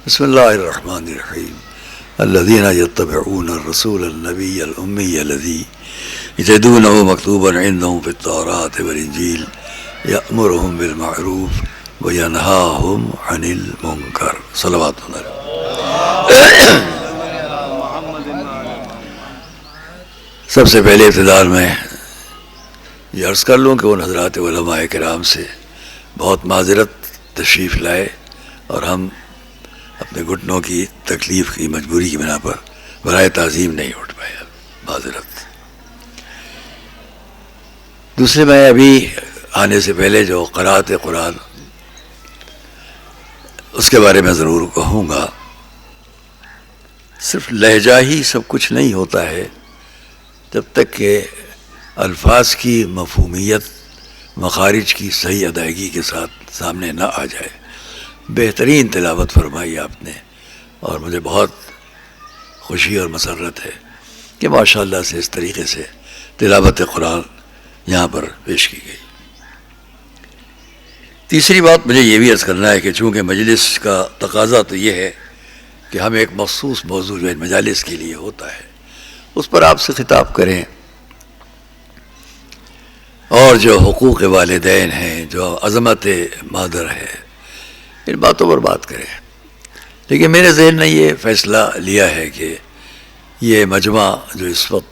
بسم الله الرحمن الرحيم، الذين يتبعون الرسول النبي الأمي الذي يجدونه مكتوبا عندهم في التوراة والإنجيل يأمرهم بالمعروف وينهاهم عن المنكر، صلوات الله۔ سب سے پہلے ابتداء میں یہ عرض کر لوں کہ ان حضرات علماء کرام سے بہت معذرت تشریف لائے اور ہم اپنے گھٹنوں کی تکلیف کی مجبوری کی بنا پر برائے تعظیم نہیں اٹھ پائے، معذرت۔ دوسرے، میں ابھی آنے سے پہلے جو قرأت قرآن اس کے بارے میں ضرور کہوں گا۔ صرف لہجہ ہی سب کچھ نہیں ہوتا ہے، جب تک کہ الفاظ کی مفہومیت مخارج کی صحیح ادائیگی کے ساتھ سامنے نہ آ جائے۔ بہترین تلاوت فرمائی آپ نے، اور مجھے بہت خوشی اور مسرت ہے کہ ماشاءاللہ سے اس طریقے سے تلاوت قرآن یہاں پر پیش کی گئی۔ تیسری بات مجھے یہ بھی عرض کرنا ہے کہ چونکہ مجلس کا تقاضا تو یہ ہے کہ ہم ایک مخصوص موضوع جو مجالس کے لیے ہوتا ہے اس پر آپ سے خطاب کریں، اور جو حقوق والدین ہیں، جو عظمت مادر ہے، ان باتوں پر بات کریں۔ لیکن میرے ذہن نے یہ فیصلہ لیا ہے کہ یہ مجمع جو اس وقت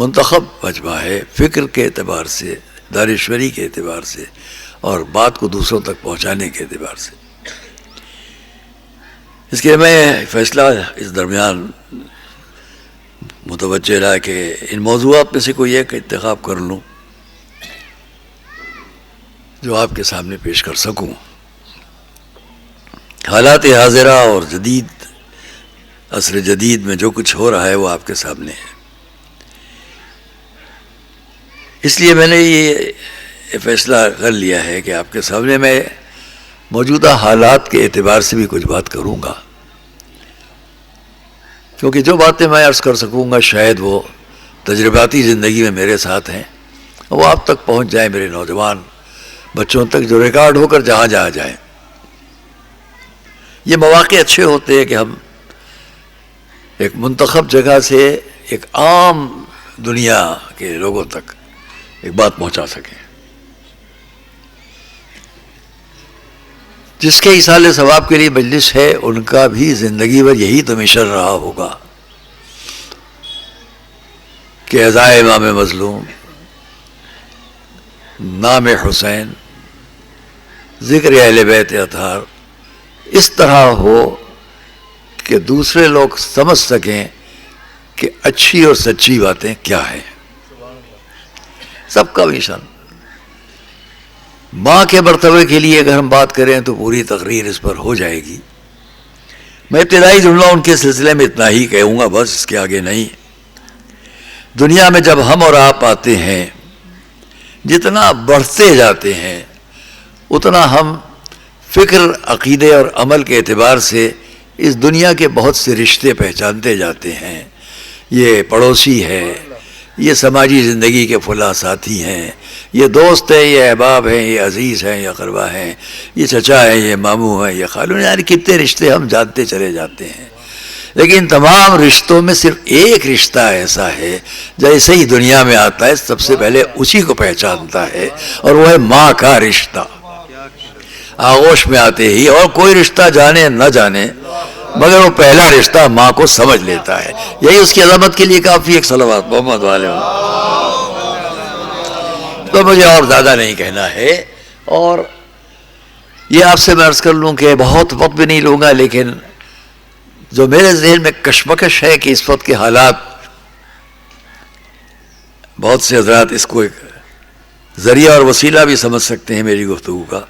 منتخب مجمع ہے، فکر کے اعتبار سے، دانشوری کے اعتبار سے، اور بات کو دوسروں تک پہنچانے کے اعتبار سے، اس کے میں فیصلہ اس درمیان متوجہ رہا کہ ان موضوعات میں سے کوئی ایک انتخاب کر لوں جو آپ کے سامنے پیش کر سکوں۔ حالات حاضرہ اور جدید عصر جدید میں جو کچھ ہو رہا ہے وہ آپ کے سامنے ہے، اس لیے میں نے یہ فیصلہ کر لیا ہے کہ آپ کے سامنے میں موجودہ حالات کے اعتبار سے بھی کچھ بات کروں گا، کیونکہ جو باتیں میں عرض کر سکوں گا شاید وہ تجرباتی زندگی میں میرے ساتھ ہیں، وہ آپ تک پہنچ جائیں، میرے نوجوان بچوں تک، جو ریکارڈ ہو کر جہاں جہاں جائیں۔ یہ مواقع اچھے ہوتے ہیں کہ ہم ایک منتخب جگہ سے ایک عام دنیا کے لوگوں تک ایک بات پہنچا سکیں۔ جس کے ایصال ثواب کے لیے مجلس ہے ان کا بھی زندگی بھر یہی تو مشن رہا ہوگا کہ ازائے امام مظلوم، نام حسین، ذکر اہل بیت اطہار اس طرح ہو کہ دوسرے لوگ سمجھ سکیں کہ اچھی اور سچی باتیں کیا ہیں. سب کا مشن. ماں کے مرتبے کے لیے اگر ہم بات کریں تو پوری تقریر اس پر ہو جائے گی. میں ابتدائی جملہ ان کے سلسلے میں اتنا ہی کہوں گا، بس اس کے آگے نہیں. دنیا میں جب ہم اور آپ آتے ہیں، جتنا بڑھتے جاتے ہیں اتنا ہم فکر، عقیدے اور عمل کے اعتبار سے اس دنیا کے بہت سے رشتے پہچانتے جاتے ہیں. یہ پڑوسی ہے، یہ سماجی زندگی کے فلاں ساتھی ہیں، یہ دوست ہیں، یہ احباب ہیں، یہ عزیز ہیں، یہ اقربا ہیں، یہ چچا ہیں، یہ ماموں ہیں، یہ خالو ہیں. یعنی کتنے رشتے ہم جانتے چلے جاتے ہیں. لیکن تمام رشتوں میں صرف ایک رشتہ ایسا ہے جیسے ہی دنیا میں آتا ہے سب سے پہلے اسی کو پہچانتا ہے، اور وہ ہے ماں کا رشتہ. آغوش میں آتے ہی، اور کوئی رشتہ جانے نہ جانے مگر وہ پہلا رشتہ ماں کو سمجھ لیتا ہے. یہی اس کی عظمت کے لیے کافی. ایک صلوات محمد والے ہوں. تو مجھے اور زیادہ نہیں کہنا ہے، اور یہ آپ سے میں عرض کر لوں کہ بہت وقت بھی نہیں لوں گا، لیکن جو میرے ذہن میں کشمکش ہے کہ اس وقت کے حالات، بہت سے حضرات اس کو ایک ذریعہ اور وسیلہ بھی سمجھ سکتے ہیں میری گفتگو کا.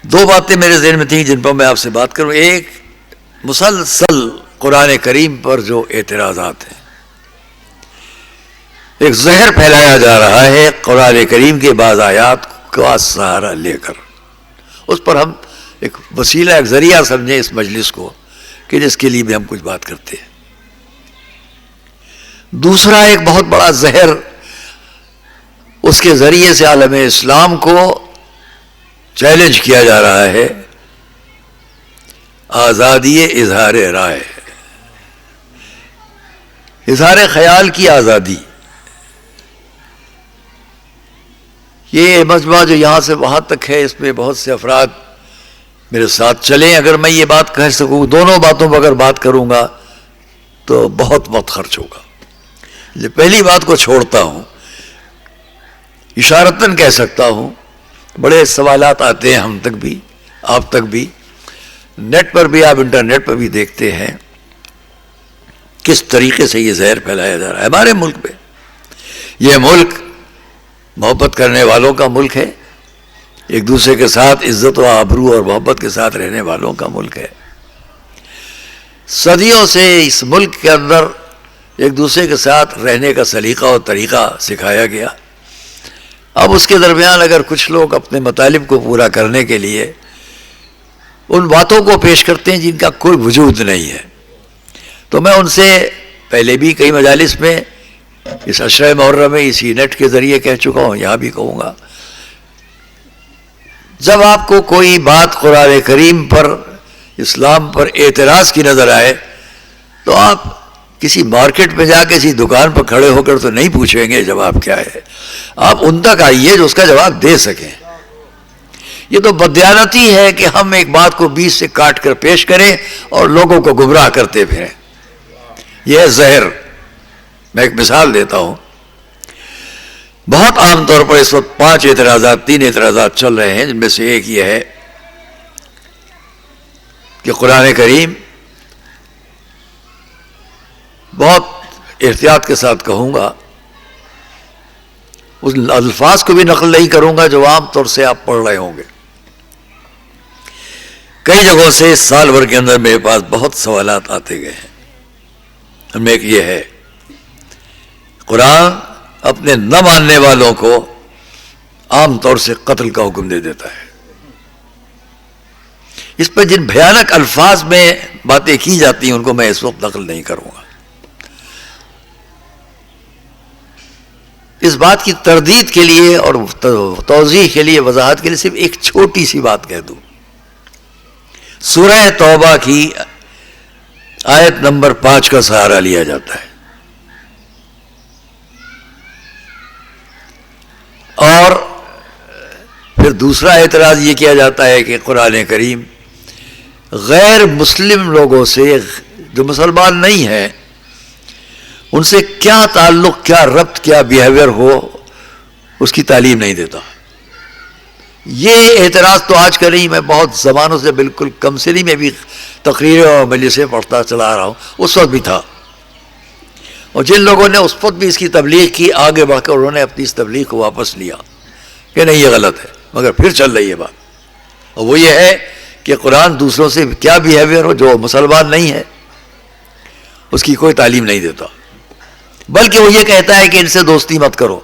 دو باتیں میرے ذہن میں تھیں جن پر میں آپ سے بات کروں. ایک، مسلسل قرآن کریم پر جو اعتراضات ہیں، ایک زہر پھیلایا جا رہا ہے قرآن کریم کے بعض آیات کا سہارا لے کر. اس پر ہم ایک وسیلہ، ایک ذریعہ سمجھیں اس مجلس کو کہ جس کے لیے بھی ہم کچھ بات کرتے ہیں. دوسرا ایک بہت بڑا زہر، اس کے ذریعے سے عالم اسلام کو چیلنج کیا جا رہا ہے، آزادی اظہار رائے، اظہار خیال کی آزادی. یہ مجمع جو یہاں سے وہاں تک ہے، اس میں بہت سے افراد میرے ساتھ چلیں. اگر میں یہ بات کہہ سکوں، دونوں باتوں پر اگر بات کروں گا تو بہت وقت خرچ ہوگا. پہلی بات کو چھوڑتا ہوں، اشارتاً کہہ سکتا ہوں، بڑے سوالات آتے ہیں ہم تک بھی، آپ تک بھی، نیٹ پر بھی، آپ انٹرنیٹ پر بھی دیکھتے ہیں کس طریقے سے یہ زہر پھیلایا جا رہا ہے ہمارے ملک میں. یہ ملک محبت کرنے والوں کا ملک ہے، ایک دوسرے کے ساتھ عزت و آبرو اور محبت کے ساتھ رہنے والوں کا ملک ہے. صدیوں سے اس ملک کے اندر ایک دوسرے کے ساتھ رہنے کا سلیقہ اور طریقہ سکھایا گیا. اب اس کے درمیان اگر کچھ لوگ اپنے مطالب کو پورا کرنے کے لیے ان باتوں کو پیش کرتے ہیں جن کا کوئی وجود نہیں ہے، تو میں ان سے پہلے بھی کئی مجالس میں اس عشرہ محرم میں اسی نیٹ کے ذریعے کہہ چکا ہوں، یہاں بھی کہوں گا، جب آپ کو کوئی بات قرآن کریم پر، اسلام پر اعتراض کی نظر آئے تو آپ کسی مارکیٹ میں جا کے کسی دکان پر کھڑے ہو کر تو نہیں پوچھیں گے جواب کیا ہے. آپ ان تک آئیے جو اس کا جواب دے سکیں. یہ تو بددیانتی ہے کہ ہم ایک بات کو بیچ سے کاٹ کر پیش کریں اور لوگوں کو گمراہ کرتے پھریں. یہ ہے زہر. میں ایک مثال دیتا ہوں. بہت عام طور پر اس وقت 3 اعتراضات چل رہے ہیں، جن میں سے ایک یہ ہے کہ قرآن کریم، بہت احتیاط کے ساتھ کہوں گا، اس الفاظ کو بھی نقل نہیں کروں گا جو عام طور سے آپ پڑھ رہے ہوں گے. کئی جگہوں سے اس سال بھر کے اندر میرے پاس بہت سوالات آتے گئے ہیں. ان میں ایک یہ ہے، قرآن اپنے نہ ماننے والوں کو عام طور سے قتل کا حکم دے دیتا ہے. اس پر جن بھیانک الفاظ میں باتیں کی جاتی ہیں ان کو میں اس وقت نقل نہیں کروں گا. اس بات کی تردید کے لیے اور توضیح کے لیے، وضاحت کے لیے صرف ایک چھوٹی سی بات کہہ دوں. سورہ توبہ کی آیت نمبر 5 کا سہارا لیا جاتا ہے، اور پھر دوسرا اعتراض یہ کیا جاتا ہے کہ قرآن کریم غیر مسلم لوگوں سے جو مسلمان نہیں ہیں ان سے کیا تعلق، کیا ربط، کیا بیہیویئر ہو اس کی تعلیم نہیں دیتا. یہ اعتراض تو آج کا نہیں، میں بہت زمانوں سے بالکل کمسری میں بھی تقریریں اور مجلسیں پڑھتا چلا رہا ہوں، اس وقت بھی تھا. اور جن لوگوں نے اس وقت بھی اس کی تبلیغ کی، آگے بڑھ کر انہوں نے اپنی اس تبلیغ کو واپس لیا کہ نہیں یہ غلط ہے، مگر پھر چل رہی ہے بات. اور وہ یہ ہے کہ قرآن دوسروں سے کیا بیہیویئر ہو، جو مسلمان نہیں ہے اس کی کوئی تعلیم نہیں دیتا، بلکہ وہ یہ کہتا ہے کہ ان سے دوستی مت کرو.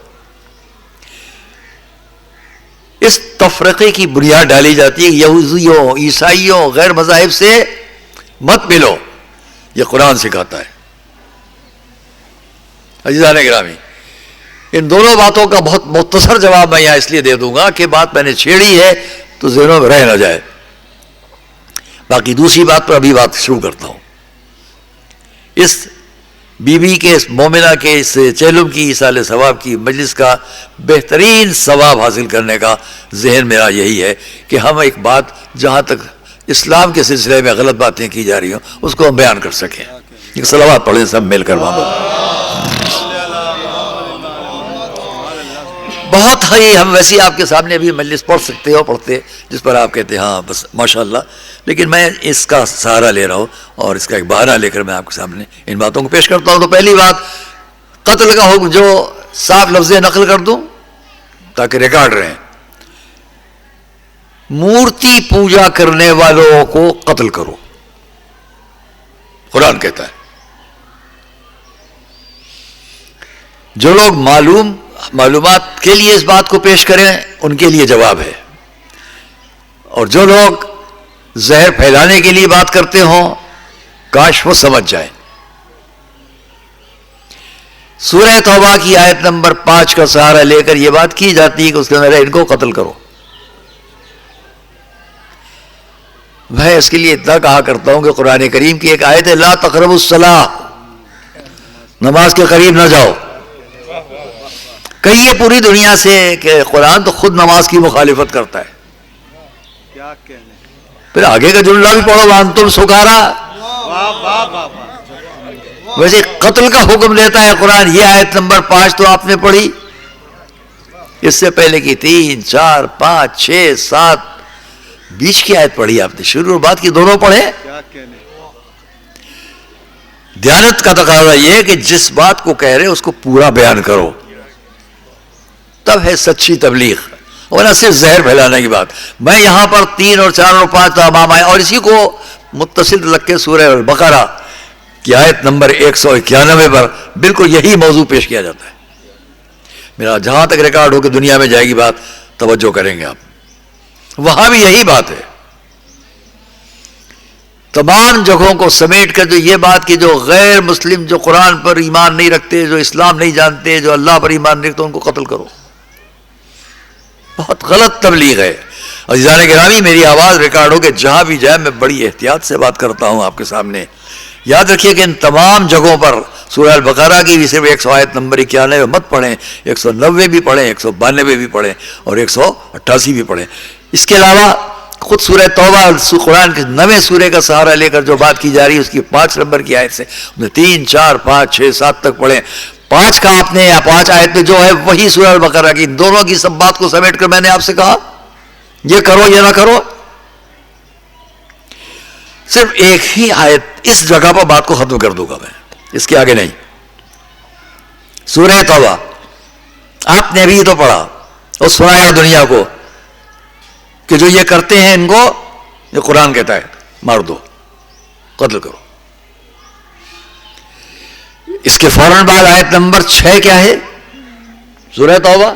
اس تفرقے کی بنیاد ڈالی جاتی ہے، یہودیوں، عیسائیوں، غیر مذاہب سے مت ملو، یہ قرآن سکھاتا ہے. عزیزان گرامی، ان دونوں باتوں کا بہت مختصر جواب میں یہاں اس لیے دے دوں گا کہ بات میں نے چھیڑی ہے تو ذہنوں میں رہ نہ جائے. باقی دوسری بات پر ابھی بات شروع کرتا ہوں. اس بی بی کے، اس مومنہ کے، اس چہلم کی ایصال ثواب کی مجلس کا بہترین ثواب حاصل کرنے کا ذہن میرا یہی ہے کہ ہم ایک بات جہاں تک اسلام کے سلسلے میں غلط باتیں کی جا رہی ہوں اس کو ہم بیان کر سکیں. ایک صلوات پڑھیں سب مل کر وہاں بہت ہی ہم ویسے آپ کے سامنے ابھی مجلس پڑھ سکتے ہو، پڑھتے جس پر آپ کہتے ہیں ہاں بس ماشاءاللہ، لیکن میں اس کا سہارا لے رہا ہوں اور اس کا ایک بہانہ لے کر میں آپ کے سامنے ان باتوں کو پیش کرتا ہوں. تو پہلی بات، قتل کا حکم جو صاف لفظ نقل کر دوں تاکہ ریکارڈ رہیں. مورتی پوجا کرنے والوں کو قتل کرو، قرآن کہتا ہے. جو لوگ معلومات کے لیے اس بات کو پیش کریں ان کے لیے جواب ہے، اور جو لوگ زہر پھیلانے کے لیے بات کرتے ہوں کاش وہ سمجھ جائیں. سورہ توبہ کی آیت نمبر 5 کا سہارا لے کر یہ بات کی جاتی ہے کہ اس کے اندر ان کو قتل کرو. میں اس کے لیے اتنا کہا کرتا ہوں کہ قرآن کریم کی ایک آیت ہے، لا تقربوا الصلاۃ، نماز کے قریب نہ جاؤ. کہیے پوری دنیا سے کہ قرآن تو خود نماز کی مخالفت کرتا ہے. پھر آگے کا جملہ بھی پڑھو، وانتم سکارا. ویسے قتل کا حکم دیتا ہے قرآن. یہ آیت نمبر 5 تو آپ نے پڑھی، اس سے پہلے کی 3، 4، 5، 6، 7، بیچ کی آیت پڑھی آپ نے، شروع اور بعد کی دونوں پڑھے. دیانت کا تقاضا یہ ہے کہ جس بات کو کہہ رہے اس کو پورا بیان کرو، تب ہے سچی تبلیغ، اور نہ صرف زہر پھیلانے کی بات. میں یہاں پر 3 اور 4 اور 5 تمام آئے، اور اسی کو متصل رکھ کے سورہ البقرہ کی آیت نمبر 191 پر بالکل یہی موضوع پیش کیا جاتا ہے. میرا جہاں تک ریکارڈ ہو کہ دنیا میں جائے گی بات، توجہ کریں گے آپ، وہاں بھی یہی بات ہے. تمام جگہوں کو سمیٹ کر جو یہ بات کہ جو غیر مسلم، جو قرآن پر ایمان نہیں رکھتے، جو اسلام نہیں جانتے، جو اللہ پر ایمان نہیں رکھتے، ان کو قتل کرو. بہت غلط تبلیغ ہے. عزیزان گرامی، میری آواز ریکارڈ ہو کہ جہاں بھی جائے میں بڑی احتیاط سے بات کرتا ہوں آپ کے سامنے. یاد رکھیے کہ ان تمام جگہوں پر سورہ البقرہ کی بھی صرف 100 آیت نمبر 91 مت پڑھیں، 190 بھی پڑھیں، 192 بھی پڑھیں اور 188 بھی پڑھیں. اس کے علاوہ خود سورہ توبہ، قرآن کے 9ویں سورے کا سہارا لے کر جو بات کی جا رہی ہے اس کی 5 نمبر کی آیت سے 3، 4، 5، 6، 7 تک پڑھیں. 5 کا آپ نے، یا 5 آیت میں جو ہے وہی سورہ البقرہ کی، دونوں کی سب بات کو سمیٹ کر میں نے آپ سے کہا یہ کرو یہ نہ کرو. صرف ایک ہی آیت اس جگہ پر بات کو ختم کر دوں گا میں، اس کے آگے نہیں. سورہ توبہ آپ نے ابھی تو پڑھا اور سنایا دنیا کو کہ جو یہ کرتے ہیں ان کو یہ قرآن کہتا ہے مار دو، قتل کرو. اس کے فوراً بعد آیت نمبر 6 کیا ہے سورہ توبہ،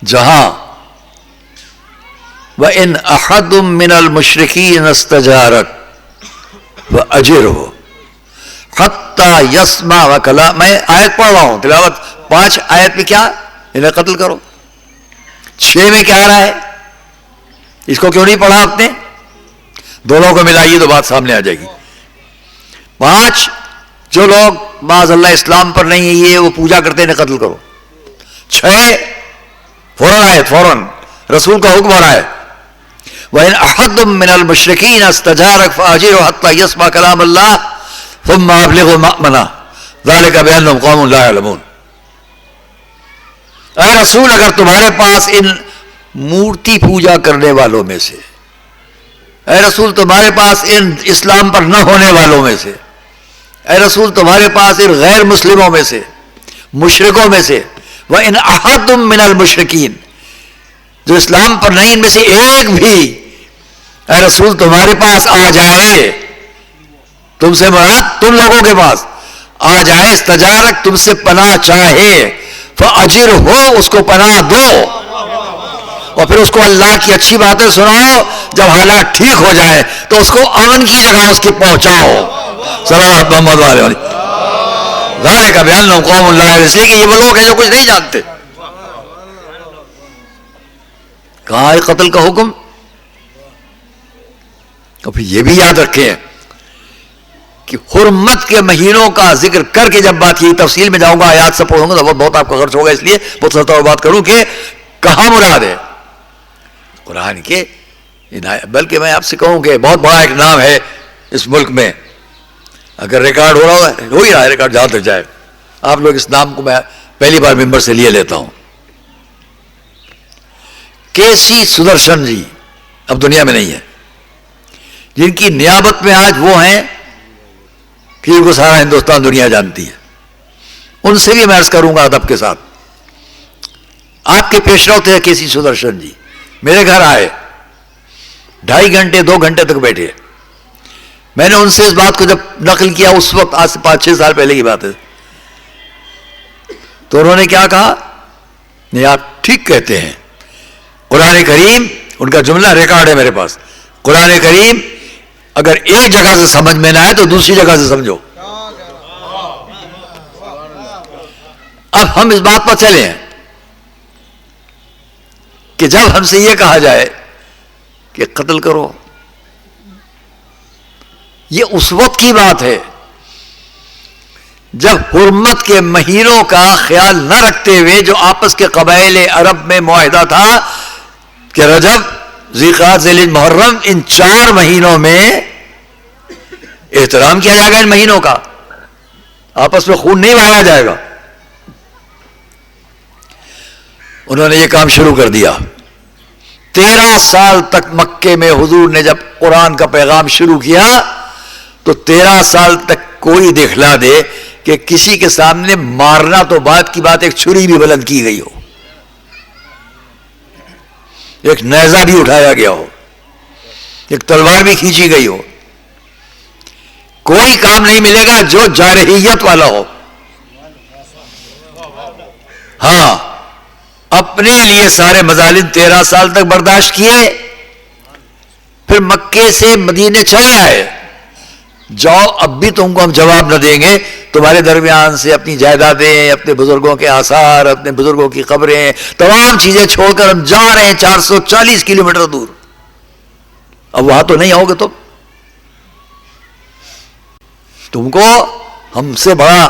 جہاں وَإِنْ أَحَدٌ مِّنَ الْمُشْرِكِينَ اسْتَجَارَكَ فَأَجِرْهُ حَتَّى يَسْمَعَ كَلَامَ. میں آیت پڑھ رہا ہوں تلاوت. 5 آیت میں کیا انہیں قتل کرو، 6 میں کیا آ رہا ہے، اس کو کیوں نہیں پڑھا آپ نے؟ دونوں کو ملائیے تو بات سامنے آ جائے گی. 5 جو لوگ معاذ اللہ اسلام پر نہیں ہے، یہ وہ پوجا کرتے ہیں، قتل کرو. 6 فوراً آئے، فوراً رسول کا حکم ہو رہا ہے وَإِنْ أَحَدٌ مِّنَ الْمُشْرِكِينَ اسْتَجَارَكَ فَأَجِرْهُ حَتَّى يَسْمَعَ كَلَامَ اللَّهِ ثُمَّ أَبْلِغْهُ مَأْمَنَهُ ذَلِكَ بِأَنَّهُمْ قَوْمٌ لَا يَعْلَمُونَ. اے رسول اگر تمہارے پاس ان مورتی پوجا کرنے والوں میں سے، اے رسول تمہارے پاس ان اسلام پر نہ ہونے والوں میں سے، اے رسول تمہارے پاس ان غیر مسلموں میں سے، مشرکوں میں سے، وَإِنْ أَحَدٌ مِّنَ الْمُشْرِكِينَ جو اسلام پر نہیں ان میں سے ایک بھی اے رسول تمہارے پاس آ جائے، تم سے مراد تم لوگوں کے پاس آ جائے، استجارک تم سے پناہ چاہے، فَأَجِرْهُ اس کو پناہ دو، اور پھر اس کو اللہ کی اچھی باتیں سناؤ، جب حالات ٹھیک ہو جائے تو اس کو امن کی جگہ اس کی پہنچاؤ. صلوات محمد علیہ وسلم. ذالک بأنہم قوم لا یعلمون، اس لیے کہ یہ وہ لوگ ہیں جو کچھ نہیں جانتے. کہاں ہے قتل کا حکم؟ اور پھر یہ بھی یاد رکھیں کہ حرمت کے مہینوں کا ذکر کر کے جب بات کی، تفصیل میں جاؤں گا، آیات سے پڑھوں گا تو بہت آپ کا خرچ ہوگا، اس لیے بہت سطح بات کروں کہ کہاں مراد ہے قرآن کے. بلکہ میں آپ سے کہوں کہ بہت بڑا ایک نام ہے اس ملک میں، اگر ریکارڈ ہو ہی رہا ہے، ریکارڈ جہاں تک جائے، آپ لوگ اس نام کو میں پہلی بار ممبر سے لیے لیتا ہوں. کے.سی. سدرشن جی اب دنیا میں نہیں ہے، جن کی نیابت میں آج وہ ہیں کہ ان کو سارا ہندوستان دنیا جانتی ہے. ان سے بھی میں عرض کروں گا ادب کے ساتھ، آپ کے پیش رو تھے کے.سی. سدرشن جی، میرے گھر آئے، 2.5 گھنٹے 2 گھنٹے تک بیٹھے. میں نے ان سے اس بات کو جب نقل کیا، اس وقت آج سے 5-6 سال پہلے کی بات ہے، تو انہوں نے کیا کہا، نہیں آپ ٹھیک کہتے ہیں، قرآن کریم، ان کا جملہ ریکارڈ ہے میرے پاس، قرآن کریم اگر ایک جگہ سے سمجھ میں نہ آئے تو دوسری جگہ سے سمجھو. اب ہم اس بات پر چلے ہیں کہ جب ہم سے یہ کہا جائے کہ قتل کرو، یہ اس وقت کی بات ہے جب حرمت کے مہینوں کا خیال نہ رکھتے ہوئے جو آپس کے قبائل عرب میں معاہدہ تھا کہ رجب، ذی-قعدہ، ذی-الحجہ، محرم، ان 4 مہینوں میں احترام کیا جائے گا، ان مہینوں کا آپس میں خون نہیں بہایا جائے گا. انہوں نے یہ کام شروع کر دیا. 13 سال تک مکے میں حضور نے جب قرآن کا پیغام شروع کیا تو 13 سال تک کوئی دکھلا دے کہ کسی کے سامنے مارنا تو بات کی بات، ایک چھری بھی بلند کی گئی ہو، ایک نیزہ بھی اٹھایا گیا ہو، ایک تلوار بھی کھینچی گئی ہو، کوئی کام نہیں ملے گا جو جارحیت والا ہو. ہاں، اپنے لیے سارے مظالم 13 سال تک برداشت کیے، پھر مکے سے مدینے چلے آئے. جاؤ اب بھی تم کو ہم جواب نہ دیں گے، تمہارے درمیان سے اپنی جائیدادیں، اپنے بزرگوں کے آثار، اپنے بزرگوں کی قبریں، تمام چیزیں چھوڑ کر ہم جا رہے ہیں 440 کلومیٹر دور. اب وہاں تو نہیں آؤ گے، تم کو ہم سے بڑا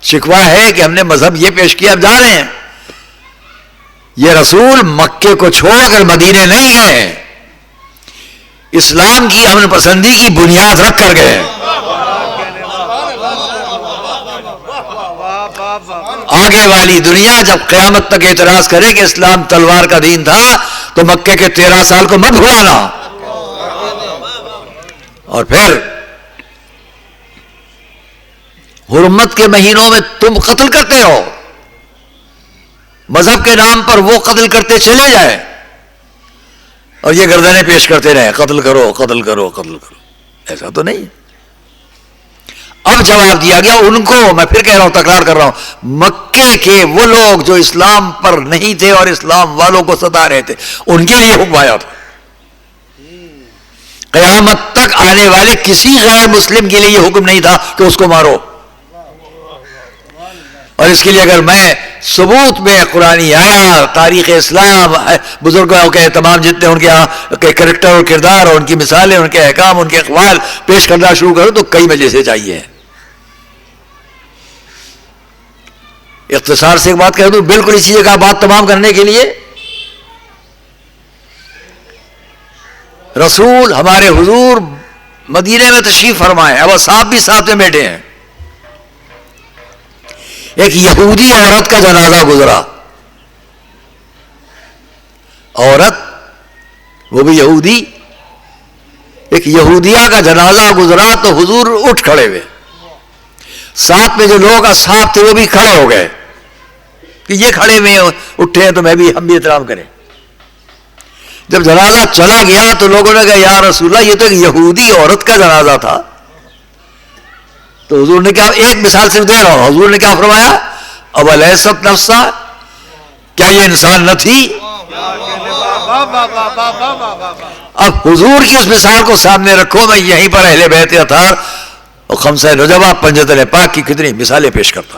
شکوہ ہے کہ ہم نے مذہب یہ پیش کیا، اب جا رہے ہیں. یہ رسول مکے کو چھوڑ کر مدینے نہیں گئے، اسلام کی امن پسندی کی بنیاد رکھ کر گئے. آگے والی دنیا جب قیامت تک اعتراض کرے کہ اسلام تلوار کا دین تھا تو مکے کے 13 سال کو مت بھلانا. اور پھر حرمت کے مہینوں میں تم قتل کرتے ہو، مذہب کے نام پر وہ قتل کرتے چلے جائیں اور یہ گردنیں پیش کرتے رہے، قتل کرو قتل کرو قتل کرو. ایسا تو نہیں. اب جواب دیا گیا ان کو، میں پھر کہہ رہا ہوں، تکرار کر رہا ہوں، مکے کے وہ لوگ جو اسلام پر نہیں تھے اور اسلام والوں کو ستا رہے تھے، ان کے لیے حکم آیا تھا. قیامت تک آنے والے کسی غیر مسلم کے لیے یہ حکم نہیں تھا کہ اس کو مارو. اور اس کے لیے اگر میں ثبوت میں قرآنی آیا، تاریخ اسلام، بزرگوں کے تمام جتنے ان کے کریکٹر اور کردار اور ان کی مثالیں، ان کے احکام، ان کے اقوال پیش کرنا شروع کروں تو کئی مجلسیں چاہیے. اختصار سے ایک بات کہہ دوں، بالکل اسی جگہ بات تمام کرنے کے لیے رسول ہمارے حضور مدینے میں تشریف فرمائے، اب صاحب بھی ساتھ میں بیٹھے ہیں. ایک یہودی عورت کا جنازہ گزرا، عورت وہ بھی یہودی، ایک یہودیہ کا جنازہ گزرا تو حضور اٹھ کھڑے ہوئے، ساتھ میں جو لوگ اصحاب تھے وہ بھی کھڑے ہو گئے کہ یہ کھڑے ہوئے اٹھے ہیں تو ہم بھی احترام کریں. جب جنازہ چلا گیا تو لوگوں نے کہا یا رسول اللہ یہ تو ایک یہودی عورت کا جنازہ تھا. تو حضور نے کیا، ایک مثال صرف دے رہا ہوں، حضور نے کیا فرمایا، اولیست نفسا، کیا یہ انسان نہ تھی؟ اب حضور کی اس مثال کو سامنے رکھو، میں یہیں پر اہل بیت اطہار اور خمسہ نجبہ پنجتن پاک کی کتنی مثالیں پیش کرتا،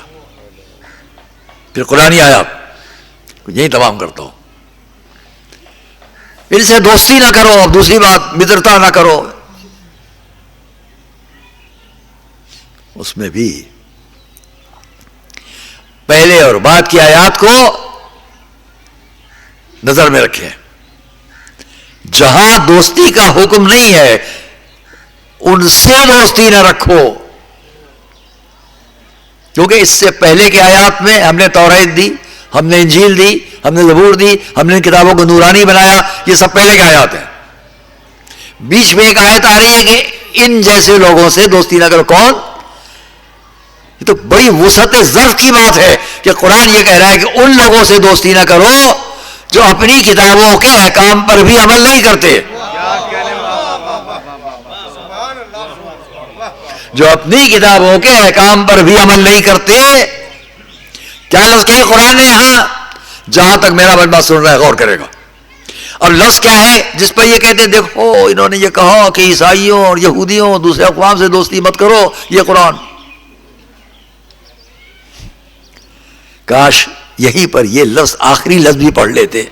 پھر قرآنی آیات یہیں تمام کرتا ہوں. ان سے دوستی نہ کرو، اب دوسری بات مترتا نہ کرو. اس میں بھی پہلے اور بعد کی آیات کو نظر میں رکھیں. جہاں دوستی کا حکم نہیں ہے ان سے دوستی نہ رکھو، کیونکہ اس سے پہلے کے آیات میں ہم نے توریت دی، ہم نے انجیل دی، ہم نے زبور دی، ہم نے کتابوں کو نورانی بنایا، یہ سب پہلے کے آیات ہیں. بیچ میں ایک آیت آ رہی ہے کہ ان جیسے لوگوں سے دوستی نہ کرو. کون؟ یہ تو بڑی وسعت ظرف کی بات ہے کہ قرآن یہ کہہ رہا ہے کہ ان لوگوں سے دوستی نہ کرو جو اپنی کتابوں کے احکام پر بھی عمل نہیں کرتے، جو اپنی کتابوں کے احکام پر بھی عمل نہیں کرتے. کیا لفظ کیا ہے قرآن نے یہاں؟ جہاں تک میرا مجمع سن رہا ہے غور کرے گا. اور لفظ کیا ہے جس پر یہ کہتے ہیں دیکھو انہوں نے یہ کہا کہ عیسائیوں اور یہودیوں دوسرے اقوام سے دوستی مت کرو، یہ قرآن. کاش یہیں پر یہ لفظ آخری لفظ بھی پڑھ لیتے،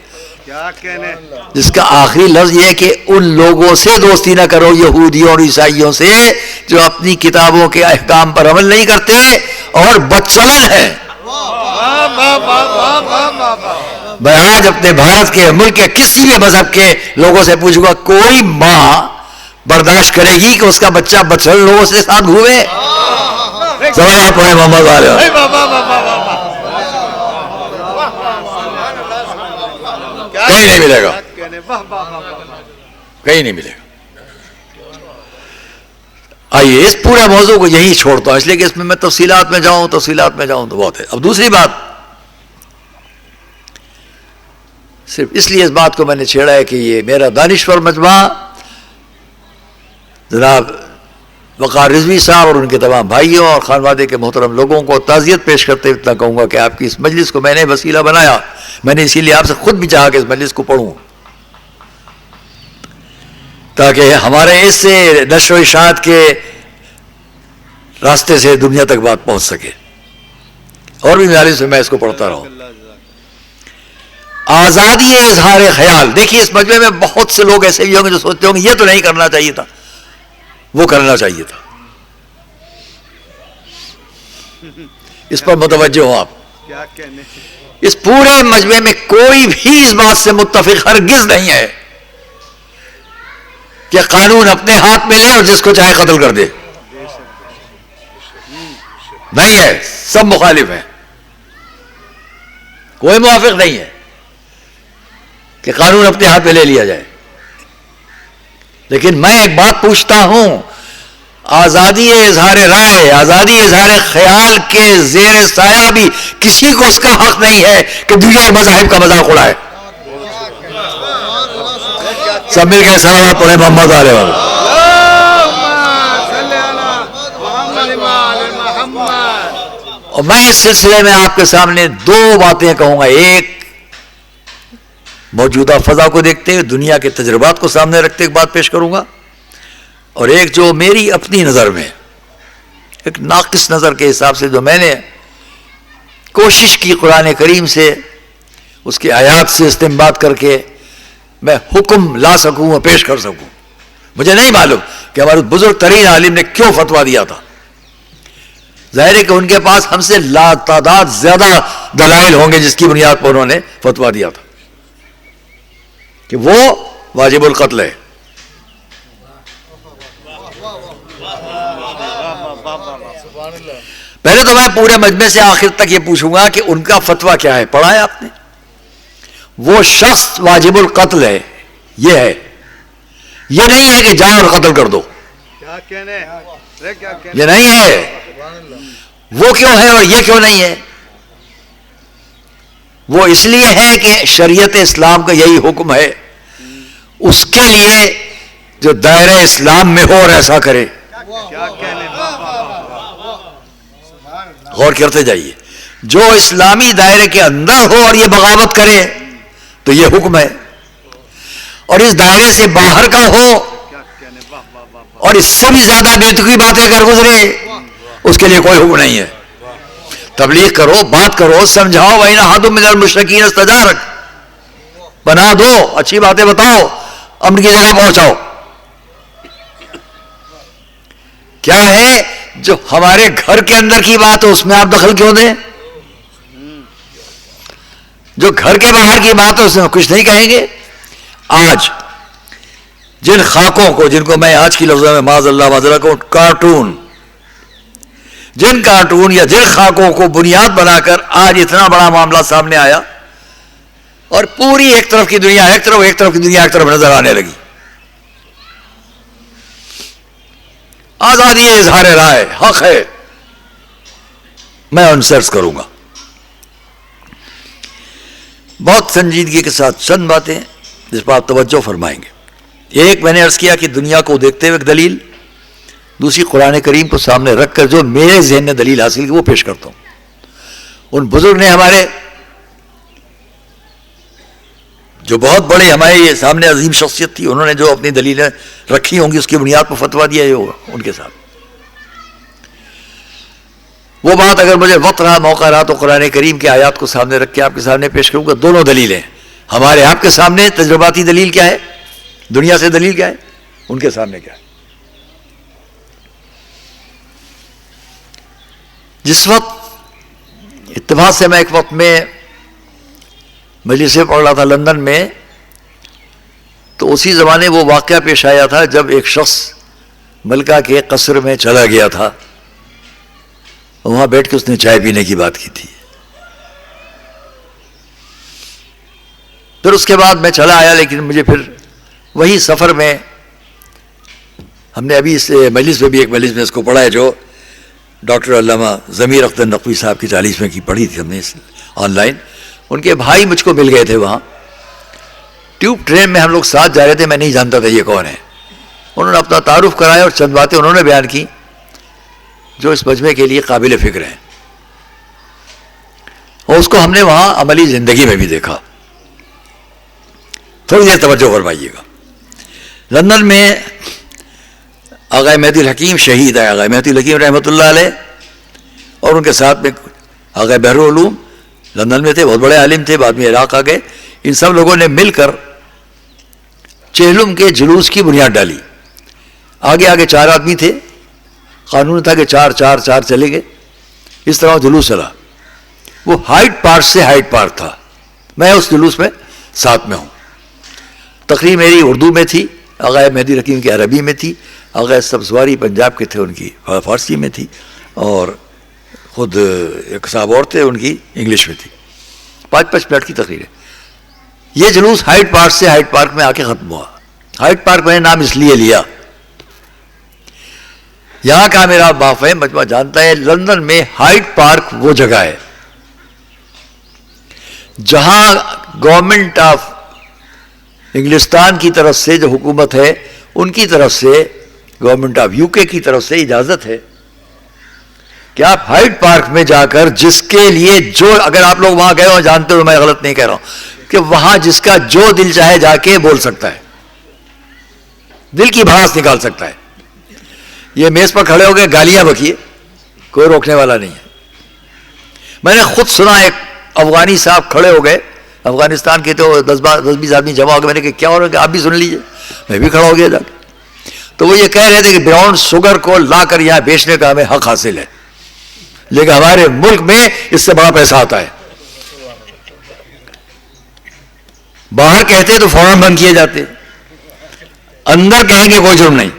جس کا آخری لفظ یہ ہے کہ ان لوگوں سے دوستی نہ کرو، یہودیوں اور عیسائیوں سے جو اپنی کتابوں کے احکام پر عمل نہیں کرتے اور بدچلن ہے. میں آج اپنے بھارت کے ملک کے کسی بھی مذہب کے لوگوں سے پوچھوں گا، کوئی ماں برداشت کرے گی کہ اس کا بچہ بدچلن لوگوں سے ساتھ گھومے؟ سوال پڑھے محمد والے کہیں نہیں ملے گا، کہیں نہیں ملے گا. آئیے اس پورے موضوع کو یہی چھوڑتا ہوں، اس لیے کہ اس میں تفصیلات میں جاؤں تو بہت ہے. اب دوسری بات، صرف اس لیے اس بات کو میں نے چھیڑا ہے کہ یہ میرا دانشور مجمع جناب وقار رضوی صاحب اور ان کے تمام بھائیوں اور خانوادے کے محترم لوگوں کو تعزیت پیش کرتے اتنا کہوں گا کہ آپ کی اس مجلس کو میں نے وسیلہ بنایا. میں نے اسی لیے آپ سے خود بھی چاہا کہ اس مجلس کو پڑھوں تاکہ ہمارے اس نشر و اشاعت کے راستے سے دنیا تک بات پہنچ سکے. اور بھی مجالس میں اس کو پڑھتا رہوں. آزادی اظہار خیال. دیکھیے اس مجمع میں بہت سے لوگ ایسے بھی ہوں گے جو سوچتے ہوں گے یہ تو نہیں کرنا چاہیے تھا، وہ کرنا چاہیے تھا. اس پر متوجہ ہوں آپ. اس پورے مجمع میں کوئی بھی اس بات سے متفق ہرگز نہیں ہے کہ قانون اپنے ہاتھ میں لے اور جس کو چاہے قتل کر دے. نہیں ہے، سب مخالف ہیں. کوئی موافق نہیں ہے کہ قانون اپنے ہاتھ میں لے لیا جائے. لیکن میں ایک بات پوچھتا ہوں، آزادی اظہار رائے، آزادی اظہار خیال کے زیر سایہ بھی کسی کو اس کا حق نہیں ہے کہ دوسرے مذاہب کا مذاق اڑائے. سب مل کے سلام پڑھے محمد علیہ وسلم. اور میں اس سلسلے میں آپ کے سامنے دو باتیں کہوں گا. ایک موجودہ فضا کو دیکھتے ہوئے دنیا کے تجربات کو سامنے رکھتے ایک بات پیش کروں گا، اور ایک جو میری اپنی نظر میں ایک ناقص نظر کے حساب سے جو میں نے کوشش کی قرآن کریم سے اس کی آیات سے استنباط کر کے میں حکم لا سکوں اور پیش کر سکوں. مجھے نہیں معلوم کہ ہمارے بزرگ ترین عالم نے کیوں فتویٰ دیا تھا. ظاہر ہے کہ ان کے پاس ہم سے لا تعداد زیادہ دلائل ہوں گے جس کی بنیاد پر انہوں نے فتویٰ دیا تھا کہ وہ واجب القتل ہے. پہلے تو میں پورے مجمع سے آخر تک یہ پوچھوں گا کہ ان کا فتویٰ کیا ہے، پڑھا ہے آپ نے؟ وہ شخص واجب القتل ہے، یہ ہے، یہ نہیں ہے کہ جاؤ اور قتل کر دو، یہ نہیں ہے۔ وہ کیوں ہے اور یہ کیوں نہیں ہے؟ وہ اس لیے ہے کہ شریعت اسلام کا یہی حکم ہے، اس کے لیے جو دائرہ اسلام میں ہو اور ایسا کرے۔ غور کرتے جائیے، جو اسلامی دائرے کے اندر ہو اور یہ بغاوت کرے تو یہ حکم ہے، اور اس دائرے سے باہر کا ہو اور اس سے بھی زیادہ بےتقی باتیں کر گزرے اس کے لیے کوئی حکم نہیں ہے۔ تبلیغ کرو، بات کرو، سمجھاؤ، وَإِنْ أَحَدٌ مِّنَ الْمُشْرِكِينَ اسْتَجَارَكَ، بنا دو، اچھی باتیں بتاؤ، امن کی جگہ پہنچاؤ۔ کیا ہے جو ہمارے گھر کے اندر کی بات ہے اس میں آپ دخل کیوں دیں؟ جو گھر کے باہر کی بات ہے اس میں کچھ نہیں کہیں گے۔ آج جن خاکوں کو، جن کو میں آج کی لفظوں میں معاذ اللہ معذرہ کو کارٹون، جن کارٹون یا جن خاکوں کو بنیاد بنا کر آج اتنا بڑا معاملہ سامنے آیا اور پوری ایک طرف کی دنیا ایک طرف کی دنیا ایک طرف نظر آنے لگی۔ آزادی اظہار رائے حق ہے، میں ان سے عرض کروں گا بہت سنجیدگی کے ساتھ چند باتیں جس پر آپ توجہ فرمائیں گے۔ ایک میں نے عرض کیا کہ دنیا کو دیکھتے ہوئے ایک دلیل، دوسری قرآن کریم کو سامنے رکھ کر جو میرے ذہن نے دلیل حاصل کی وہ پیش کرتا ہوں۔ ان بزرگ نے ہمارے جو بہت بڑے ہمارے یہ سامنے عظیم شخصیت تھی، انہوں نے جو اپنی دلیلیں رکھی ہوں گی اس کی بنیاد پر فتویٰ دیا ہے ہوگا ان کے ساتھ۔ وہ بات اگر مجھے وقت رہا، موقع رہا تو قرآن کریم کی آیات کو سامنے رکھ کے آپ کے سامنے پیش کروں گا۔ دونوں دلیلیں ہمارے آپ کے سامنے تجرباتی دلیل کیا ہے، دنیا سے دلیل کیا ہے، ان کے سامنے کیا ہے۔ جس وقت اتفاق سے میں ایک وقت میں مجلس سے پڑھ رہا تھا لندن میں، تو اسی زمانے وہ واقعہ پیش آیا تھا جب ایک شخص ملکہ کے قصر میں چلا گیا تھا، وہاں بیٹھ کے اس نے چائے پینے کی بات کی تھی۔ پھر اس کے بعد میں چلا آیا، لیکن مجھے پھر وہی سفر میں ہم نے ابھی اس مجلس میں بھی ایک مجلس میں اس کو پڑھا ہے جو ڈاکٹر علامہ ضمیر اختر نقوی صاحب کی 40ویں کی پڑھی تھی ہم نے آن لائن۔ ان کے بھائی مجھ کو مل گئے تھے وہاں، ٹیوب ٹرین میں ہم لوگ ساتھ جا رہے تھے، میں نہیں جانتا تھا یہ کون ہے۔ انہوں نے اپنا تعارف کرایا اور چند باتیں انہوں نے بیان کی جو اس مجمع کے لیے قابل فکر ہیں، اور اس کو ہم نے وہاں عملی زندگی میں بھی دیکھا۔ تھوڑی دیر توجہ فرمائیے گا۔ لندن میں آغا مہدی الحکیم شہید ہے، آغا مہدی الحکیم رحمۃ اللہ علیہ، اور ان کے ساتھ میں آغا بحر العلوم لندن میں تھے، بہت بڑے عالم تھے، بعد میں عراق آ گئے۔ ان سب لوگوں نے مل کر چہلم کے جلوس کی بنیاد ڈالی۔ آگے آگے 4 آدمی تھے، قانون تھا کہ 4 چلے گئے، اس طرح جلوس چلا۔ وہ ہائیڈ پارک سے ہائیڈ پارک تھا، میں اس جلوس میں ساتھ میں ہوں۔ تقریر میری اردو میں تھی، آغا مہدی الحکیم کی عربی میں تھی، آغا سبزواری پنجاب کے تھے ان کی فارسی میں تھی، اور خود ایک صاحب اور تھے ان کی انگلش میں تھی۔ 5 منٹ کی تقریر ہے۔ یہ جلوس ہائیڈ پارک سے ہائیڈ پارک میں آ کے ختم ہوا۔ ہائیڈ پارک میں نے نام اس لیے لیا، یہاں کا میرا باپ ہے مجمع جانتا ہے، لندن میں ہائیڈ پارک وہ جگہ ہے جہاں گورنمنٹ آف انگلستان کی طرف سے جو حکومت ہے ان کی طرف سے، گورنمنٹ آف UK کی طرف سے اجازت ہے کہ آپ ہائیڈ پارک میں جا کر جس کے لیے جو، اگر آپ لوگ وہاں گئے ہو جانتے ہو، میں غلط نہیں کہہ رہا ہوں، کہ وہاں جس کا جو دل چاہے جا کے بول سکتا ہے، دل کی بھڑاس نکال سکتا ہے۔ یہ میز پر کھڑے ہو گئے گالیاں بکیے، کوئی روکنے والا نہیں ہے۔ میں نے خود سنا ایک افغانی صاحب کھڑے ہو گئے، افغانستان کے تو 10-20 آدمی جمع ہو گئے، میں نے کہا کیا ہو رہا ہے، کہ آپ بھی سن لیجئے۔ میں بھی کھڑا ہو گیا جا کے، تو وہ یہ کہہ رہے تھے کہ براؤن شوگر کو لا کر یہاں بیچنے کا ہمیں حق حاصل ہے، لیکن ہمارے ملک میں اس سے بڑا پیسہ آتا ہے۔ باہر کہتے تو فوراً بند کیے جاتے، اندر کہیں گے کوئی جرم نہیں۔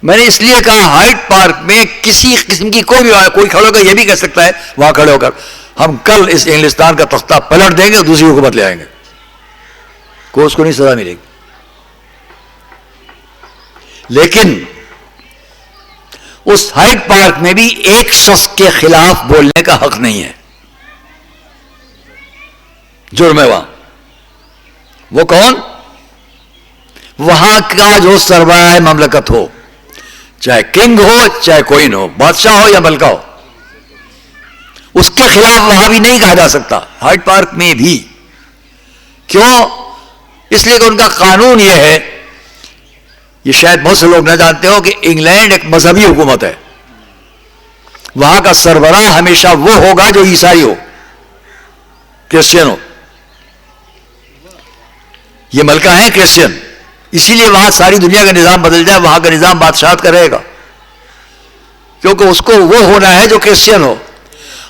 میں نے اس لیے کہا ہائیڈ پارک میں کسی قسم کی کوئی کھڑے ہو کر یہ بھی کہہ سکتا ہے وہاں کھڑے ہو کر ہم کل اس انگلستان کا تختہ پلٹ دیں گے اور دوسری حکومت لے آئیں گے، کوئی اس کو نہیں سزا ملے گی. لیکن اس ہائیڈ پارک میں بھی ایک شخص کے خلاف بولنے کا حق نہیں ہے، جرم ہے وہاں. وہ کون؟ وہاں کا جو سربراہ مملکت ہو، چاہے کنگ ہو چاہے کوئن ہو، بادشاہ ہو یا ملکہ ہو، اس کے خلاف وہاں بھی نہیں کہا جا سکتا، ہائیڈ پارک میں بھی. کیوں؟ اس لیے کہ ان کا قانون یہ ہے، یہ شاید بہت سے لوگ نہ جانتے ہو کہ انگلینڈ ایک مذہبی حکومت ہے. وہاں کا سربراہ ہمیشہ وہ ہوگا جو عیسائی ہو، کرسچن ہو. یہ ملکہ ہیں کرسچن، اسی لیے وہاں ساری دنیا کا نظام بدل جائے، وہاں کا نظام بادشاہت کا رہے گا، کیونکہ اس کو وہ ہونا ہے جو کرسچن ہو.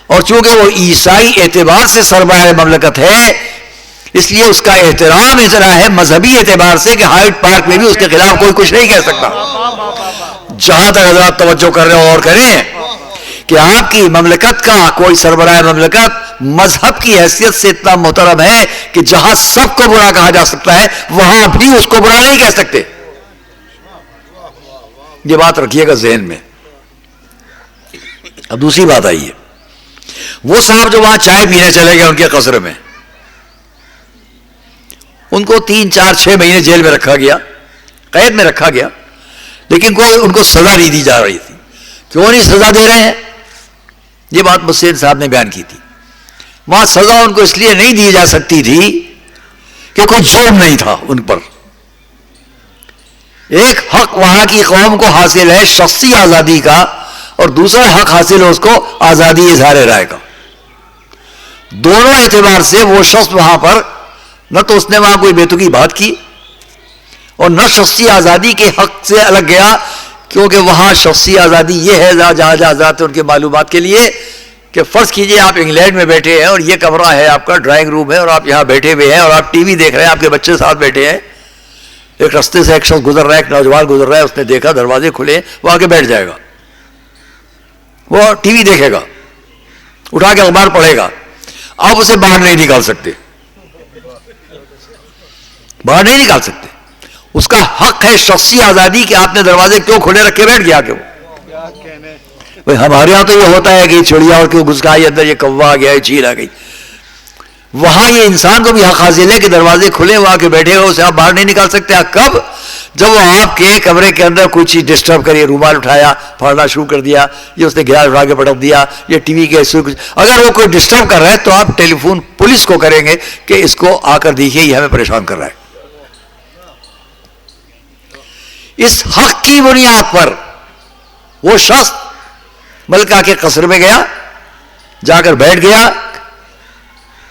اور چونکہ وہ عیسائی اعتبار سے سربراہ مملکت ہے، اس لیے اس کا احترام اتنا ہے مذہبی اعتبار سے کہ ہائیڈ پارک میں بھی اس کے خلاف کوئی کچھ نہیں کہہ سکتا. جہاں تک حضرات توجہ کر رہے ہو اور کریں کہ آپ کی مملکت کا کوئی سربراہ مملکت مذہب کی حیثیت سے اتنا محترم ہے کہ جہاں سب کو برا کہا جا سکتا ہے وہاں بھی اس کو برا نہیں کہہ سکتے. یہ بات رکھیے گا ذہن میں. اب دوسری بات آئی ہے، وہ صاحب جو وہاں چائے پینے چلے گئے ان کے قصر میں، ان کو 3 4 6 مہینے جیل میں رکھا گیا، قید میں رکھا گیا، لیکن کوئی ان کو سزا نہیں دی جا رہی تھی. کیوں نہیں سزا دے رہے ہیں؟ یہ بات مسین صاحب نے بیان کی تھی. وہاں سزا ان کو اس لیے نہیں دی جا سکتی تھی کہ کوئی جرم نہیں تھا ان پر. ایک حق وہاں کی قوم کو حاصل ہے شخصی آزادی کا، اور دوسرا حق حاصل ہے اس کو آزادی اظہار رائے کا. دونوں اعتبار سے وہ شخص وہاں پر نہ تو اس نے وہاں کوئی بیتوکی بات کی اور نہ شخصی آزادی کے حق سے الگ گیا، کیونکہ وہاں شخصی آزادی یہ ہے جہاں جہاں ان کے معلومات کے لیے کہ فرض کیجئے آپ انگلینڈ میں بیٹھے ہیں اور یہ کمرہ ہے آپ کا، ڈرائنگ روم ہے، اور آپ یہاں بیٹھے ہوئے ہیں اور آپ ٹی وی دیکھ رہے ہیں، آپ کے بچے ساتھ بیٹھے ہیں. ایک رستے سے ایک شخص گزر رہا ہے، ایک نوجوان گزر رہا ہے، اس نے دیکھا دروازے کھلے، وہ آ کے بیٹھ جائے گا، وہ ٹی وی دیکھے گا، اٹھا کے اخبار پڑھے گا. آپ اسے باہر نہیں نکال سکتے، باہر نہیں نکال سکتے. اس کا حق ہے شخصی آزادی کہ آپ نے دروازے کیوں کھلے رکھے بیٹھ گیا. کہ وہ ہمارے یہاں تو یہ ہوتا ہے کہ چڑیا اور کیوں گھس گئی اندر، یہ کوا آ گیا، یہ چیل آ گئی. وہاں یہ انسان کو بھی حق حاصل ہے کہ دروازے کھلے، وہاں کے بیٹھے ہو، اسے آپ باہر نہیں نکال سکتے. کب؟ جب وہ آپ کے کمرے کے اندر کوئی چیز ڈسٹرب کری، رومال اٹھایا پھاڑنا شروع کر دیا، یہ اس نے گلاس اٹھا کے پٹک دیا، یہ ٹی وی کے اگر وہ کوئی ڈسٹرب کر رہا ہے تو آپ ٹیلی فون پولیس کو کریں گے کہ اس کو آ کر دیکھیے یہ ہمیں پریشان کر رہا ہے. اس حق کی بنیاد پر وہ شخص ملکہ کے قصر میں گیا، جا کر بیٹھ گیا.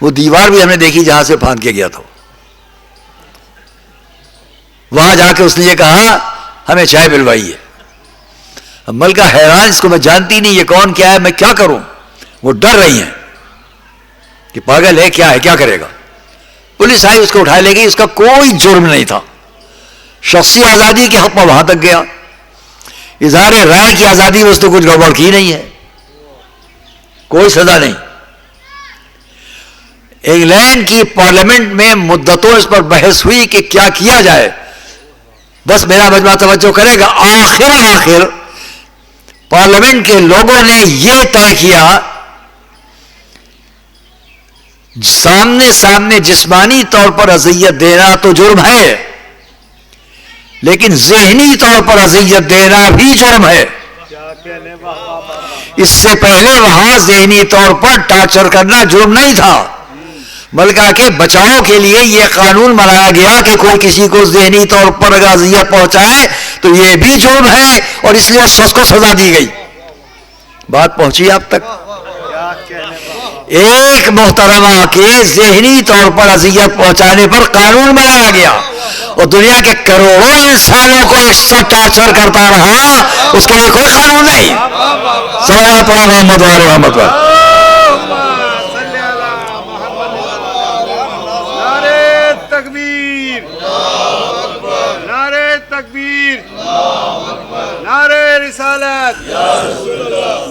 وہ دیوار بھی ہم نے دیکھی جہاں سے پھاند کے گیا تھا. وہاں جا کے اس نے یہ کہا ہمیں چائے پلوائیے. اب ملکہ حیران، اس کو میں جانتی نہیں، یہ کون کیا ہے، میں کیا کروں. وہ ڈر رہی ہیں کہ پاگل ہے، کیا ہے، کیا کرے گا. پولیس آئی، اس کو اٹھا لے گئی. اس کا کوئی جرم نہیں تھا. شخصی آزادی کے حق میں وہاں تک گیا. اظہار رائے کی آزادی میں اس نے کچھ گڑبڑ کی نہیں ہے، کوئی سزا نہیں. انگلینڈ کی پارلیمنٹ میں مدتوں اس پر بحث ہوئی کہ کیا کیا جائے. بس میرا مجمع توجہ کرے گا، آخر پارلیمنٹ کے لوگوں نے یہ طے کیا، سامنے جسمانی طور پر اذیت دینا تو جرم ہے، لیکن ذہنی طور پر اذیت دینا بھی جرم ہے. اس سے پہلے وہاں ذہنی طور پر ٹارچر کرنا جرم نہیں تھا. ملکہ کے بچاؤ کے لیے یہ قانون بنایا گیا کہ کوئی کسی کو ذہنی طور پر اگر اذیت پہنچائے تو یہ بھی جرم ہے، اور اس لیے اس شخص کو سزا دی گئی. بات پہنچی آپ تک؟ ایک محترمہ کے ذہنی طور پر اذیت پہنچانے پر قانون بنایا گیا، اور دنیا کے کروڑوں انسانوں کو ایک شخص ٹارچر کرتا رہا، اس کے لیے کوئی قانون نہیں. صلوات محمد و آل محمد. نعرہ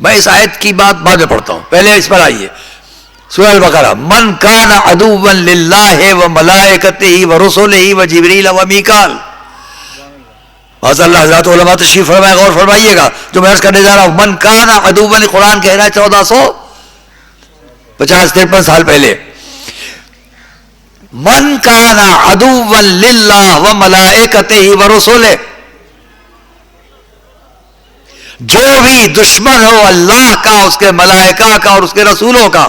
میں اس آیت کی بات بعد میں پڑھتا ہوں، پہلے اس پر آئیے. سورہ البقرہ. من کان عدوا للہ وملائکتہ ورسلہ وجبریل ومیکال. معاذ اللہ حضرات علماء تشریف فرمائے، غور فرمائیے گا جو میں عرض کرنے جا رہا ہوں. من کان عدوا، قرآن کہہ رہا ہے 1450-53 سال پہلے. من کان عدوا للہ وملائکتہ ورسلہ، جو بھی دشمن ہو اللہ کا، اس کے ملائکہ کا اور اس کے رسولوں کا.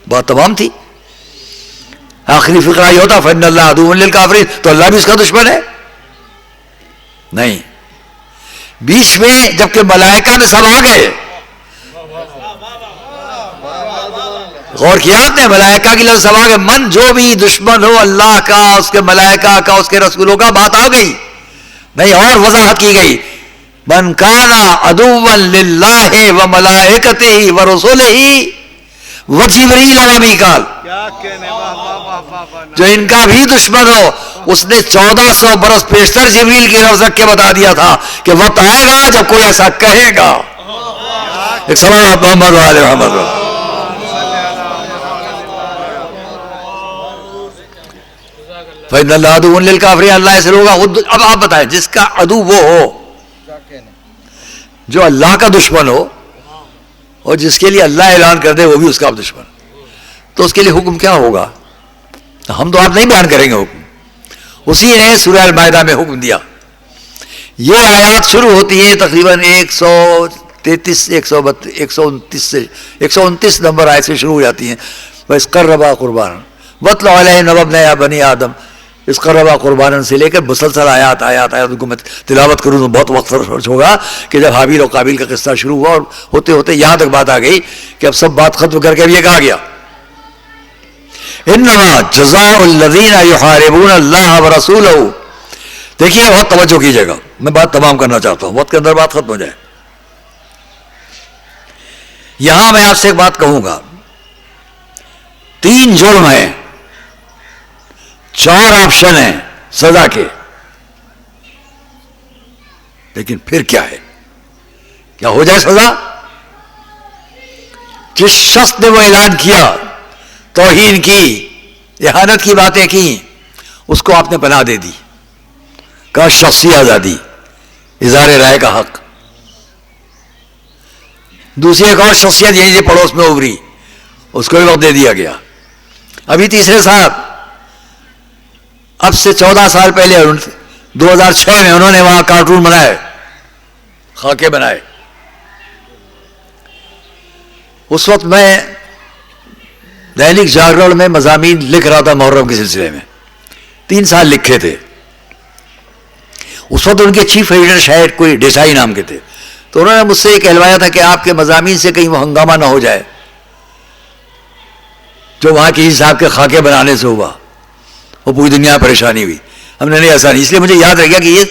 بات تمام تھی. آخری فقرہ یہ ہوتا فإن اللہ عدو للکافرین، تو اللہ بھی اس کا دشمن ہے؟ نہیں. بیچ میں جبکہ ملائکہ میں سب آ گئے، غور کیا آپ نے؟ ملائکہ کی لفظ سب آ گئے. من، جو بھی دشمن ہو اللہ کا، اس کے ملائکہ کا، اس کے رسولوں کا، بات آ گئی. نہیں، اور وضاحت کی گئی. من کان عدوا للہ وملائکتہ ورسلہ وجبریل ومیکال، جو ان کا بھی دشمن ہو. اس نے 1400 برس پیشتر جبریل کی لفظ رکھ کے بتا دیا تھا کہ وقت آئے گا جب کوئی ایسا کہے گا. ایک سلام محمد وعلی محمد. فإن اللہ عدو للکافرین، اللہ ایسے لوگا. اب آپ بتائیں، جس کا عدو وہ ہو جو اللہ کا دشمن ہو، اور جس کے لیے اللہ اعلان کر دے وہ بھی اس کا دشمن، تو اس کے لیے حکم کیا ہوگا؟ ہم تو آپ نہیں بیان کریں گے حکم. اسی نے سورہ المائدہ میں حکم دیا. یہ آیات شروع ہوتی ہیں تقریباً 129 نمبر آیت سے شروع ہو جاتی ہیں. بس قربا قربان وَاتْلُ عَلَيْهِمْ نَبَأَ ابْنَيْ بَنِي آدَمَ اس قربا قربان سے لے کر مسلسل آیات کو میں تلاوت کروں تو بہت وقت خرچ ہوگا. کہ جب حابیل و قابیل کا قصہ شروع ہوا اور ہوتے ہوتے یہاں تک بات آ گئی کہ اب سب بات ختم کر کے اب یہ کہا گیا انما جزاء الذین یحاربون اللہ ورسولہ. دیکھیے بہت توجہ کیجیے گا، میں بات تمام کرنا چاہتا ہوں، وقت کے اندر بات ختم ہو جائے. یہاں میں آپ سے ایک بات کہوں گا. 3 جرم ہیں، 4 آپشن ہیں سزا کے، لیکن پھر کیا ہے؟ کیا ہو جائے سزا؟ جس شخص نے وہ اعلان کیا، توہین کی، اہانت کی باتیں کی، اس کو آپ نے پناہ دے دی، کہا شخصی آزادی، اظہار رائے کا حق. دوسری ایک اور شخصیت یہیں سے پڑوس میں ابھری، اس کو بھی وقت دے دیا گیا. ابھی تیسرے صاحب اب سے 14 سال پہلے 2006 میں انہوں نے وہاں کارٹون بنائے، خاکے بنائے. اس وقت میں دینک جاگرن میں مضامین لکھ رہا تھا محرم کے سلسلے میں، 3 سال لکھے تھے. اس وقت ان کے چیف ایڈیٹر شاید کوئی دیسائی نام کے تھے، تو انہوں نے مجھ سے یہ کہلوایا تھا کہ آپ کے مضامین سے کہیں وہ ہنگامہ نہ ہو جائے جو وہاں کسی صاحب کے خاکے بنانے سے ہوا، وہ پوری دنیا پریشانی ہوئی. ہم نے نہیں ایسا نہیں، اس لیے مجھے یاد رہ گیا کہ یہ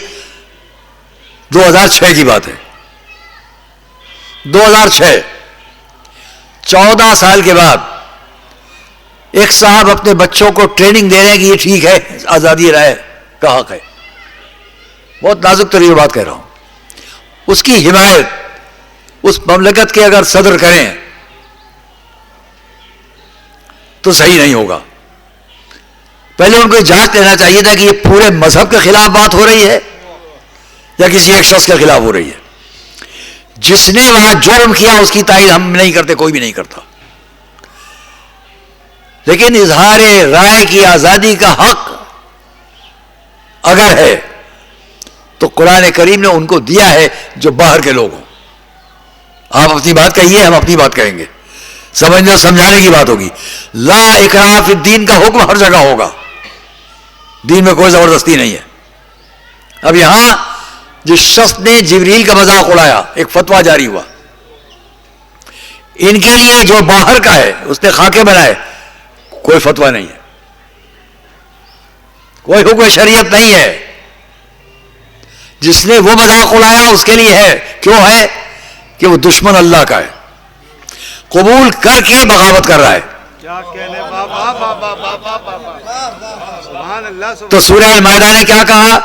2006 کی بات ہے. 2006 14 سال کے بعد ایک صاحب اپنے بچوں کو ٹریننگ دے رہے ہیں کہ یہ ٹھیک ہے، آزادی رائے کا حق ہے. بہت نازک ترین بات کہہ رہا ہوں. اس کی حمایت اس مملکت کے اگر صدر کریں تو صحیح نہیں ہوگا. پہلے ان کو جانچ لینا چاہیے تھا کہ یہ پورے مذہب کے خلاف بات ہو رہی ہے یا کسی ایک شخص کے خلاف ہو رہی ہے. جس نے وہاں جرم کیا اس کی تائید ہم نہیں کرتے، کوئی بھی نہیں کرتا. لیکن اظہار رائے کی آزادی کا حق اگر ہے تو قرآن کریم نے ان کو دیا ہے جو باہر کے لوگ ہوں. آپ اپنی بات کہیے، ہم اپنی بات کہیں گے، سمجھنے سمجھانے کی بات ہوگی. لا اکراہ فی الدین کا حکم ہر جگہ ہوگا، دین میں کوئی زبردستی نہیں ہے. اب یہاں جس شخص نے جبریل کا مذاق اڑایا، ایک فتویٰ جاری ہوا. ان کے لیے جو باہر کا ہے اس نے خاکے بنائے، کوئی فتویٰ نہیں ہے، کوئی حکم شریعت نہیں ہے. جس نے وہ مذاق اڑایا اس کے لیے ہے. کیوں ہے؟ کہ وہ دشمن اللہ کا ہے، قبول کر کے بغاوت کر رہا ہے. تو سورہ المائدہ نے کیا کہا؟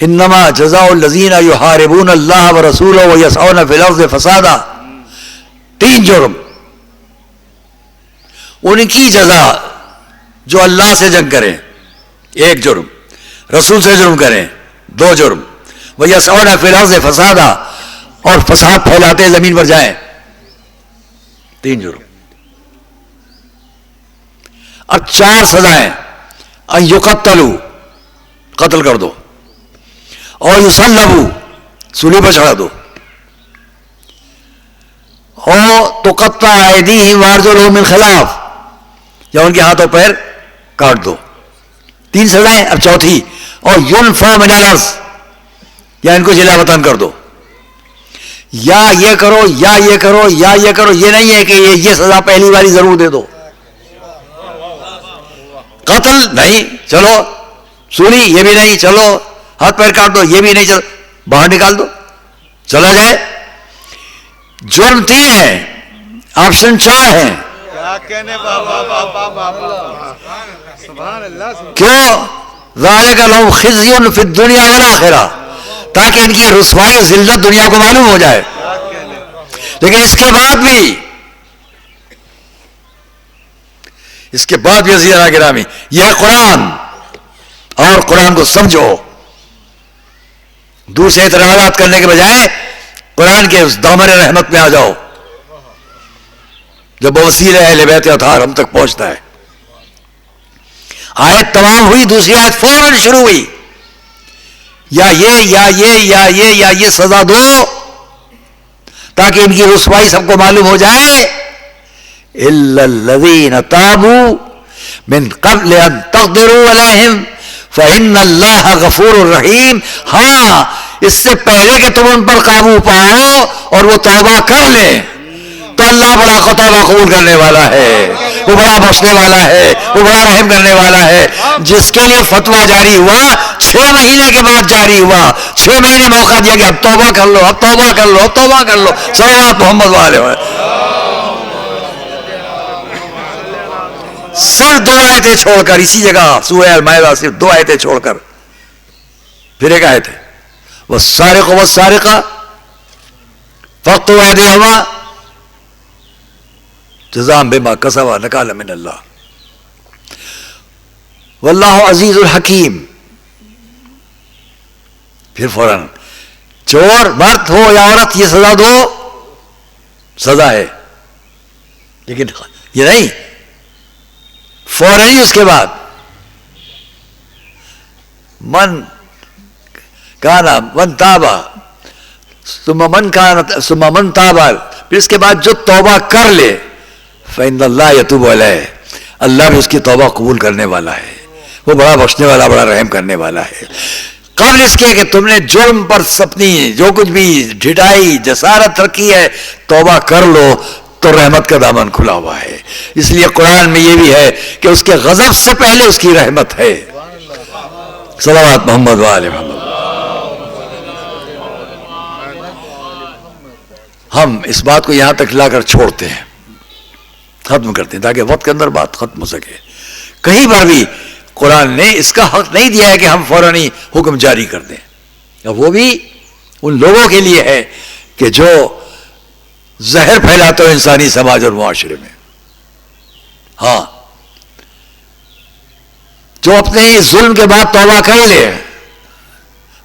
انما جزاء الذین یحاربون اللہ ورسولہ ویسعون فی الارض فسادا. 3 جرم. ان کی جزا جو اللہ سے جنگ کریں 1 جرم, رسول سے جرم کریں 2 جرم, ویسعون فی الارض فسادا, اور فساد پھیلاتے زمین پر جائیں 3 جرم. اب 4 سزائیں. ان یقتلوا, قتل کر دو, اور یصلبوا, سولی پر چڑھا دو, اور تقطع ایدیہم وارجلہم من خلاف, یا ان کے ہاتھوں پیر کاٹ دو. 3 سزائیں. اب چوتھی, اور ینفوا من الارض, یا ان کو جلا وطن کر دو. یا یہ کرو یا یہ کرو یا یہ کرو, یہ نہیں ہے کہ یہ سزا پہلی باری ضرور دے دو. قتل نہیں, چلو سولی یہ بھی نہیں, چلو ہاتھ پیر کاٹ دو یہ بھی نہیں, چلو باہر نکال دو, چلا جائے. جرم 3 ہیں, آپشن 4 ہیں. کیوں؟ ذالک لہم خزی فی الدنیا والآخرہ, تاکہ ان کی رسوائی و ذلت دنیا کو معلوم ہو جائے. لیکن اس کے بعد بھی عزیزانا گرامی, یہ ہے قرآن, اور قرآن کو سمجھو. دور سے اعتراضات کرنے کے بجائے قرآن کے اس دامن رحمت میں آ جاؤ جو بوسیلہ اہل بیت اطہار ہم تک پہنچتا ہے. آیت تمام ہوئی, دوسری آیت فوراً شروع ہوئی, یا یہ سزا دو تاکہ ان کی رسوائی سب کو معلوم ہو جائے. الا الذین تابوا من قبل ان تقدروا علیہم فإن اللہ غفور الرحیم. ہاں, اس سے پہلے کہ تم ان پر قابو پاؤ اور وہ توبہ کر لیں تو اللہ بڑا توبہ قبول کرنے والا ہے, وہ بڑا بخشنے والا ہے, وہ بڑا رحم کرنے والا ہے. جس کے لیے فتویٰ جاری ہوا 6 مہینے کے بعد جاری ہوا, 6 مہینے موقع دیا کہ اب توبہ کر لو, اب توبہ کر لو, اب توبہ کر لو. صلوات محمد والے ہوئے. صرف 2 آیتیں چھوڑ کر, اسی جگہ سورہ المائدہ صرف 2 آیتیں چھوڑ کر پھر ایک آیت ہے, والسارق والسارقہ فاقطعوا ایدیہما جزاء بما کسبا نکالا من اللہ واللہ عزیز الحکیم. پھر فوراً چور مرد ہو یا عورت یہ سزا دو, سزا ہے, لیکن یہ نہیں فوراً ہی اس کے بعد من تابا ثم من تابا, پھر اس کے بعد جو توبہ کر لے فإن اللہ یتوب علیہ, اللہ بھی اس کی توبہ قبول کرنے والا ہے, وہ بڑا بخشنے والا, بڑا رحم کرنے والا ہے. قبل اس کے کہ تم نے جرم پر اپنی جو کچھ بھی ڈھٹائی جسارت رکھی ہے توبہ کر لو تو رحمت کا دامن کھلا ہوا ہے. اس لیے قرآن میں یہ بھی ہے کہ اس کے غضب سے پہلے اس کی رحمت ہے. صلوات محمد وآل محمد. ہم اس بات کو یہاں تک لا کر چھوڑتے ہیں, ختم کرتے ہیں تاکہ وقت کے اندر بات ختم ہو سکے. کہیں پر بھی قرآن نے اس کا حق نہیں دیا ہے کہ ہم فوراً ہی حکم جاری کر دیں, وہ بھی ان لوگوں کے لیے ہے کہ جو زہر پھیلاتے ہو انسانی سماج اور معاشرے میں. ہاں, جو اپنے ظلم کے بعد توبہ کر لے,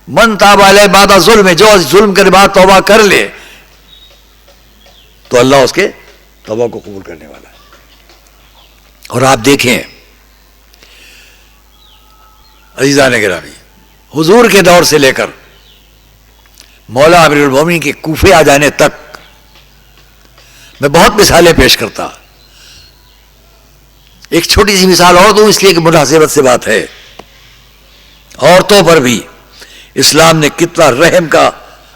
من تاب علیہ بعد ظلم, جو ظلم کے بعد توبہ کر لے تو اللہ اس کے توبہ کو قبول کرنے والا ہے. اور آپ دیکھیں عزیزان گرامی, حضور کے دور سے لے کر مولا امیر المومنین کے کوفے آ جانے تک میں بہت مثالیں پیش کرتا. ایک چھوٹی سی مثال اور دوں اس لیے کہ مناسبت سے بات ہے. عورتوں پر بھی اسلام نے کتنا رحم کا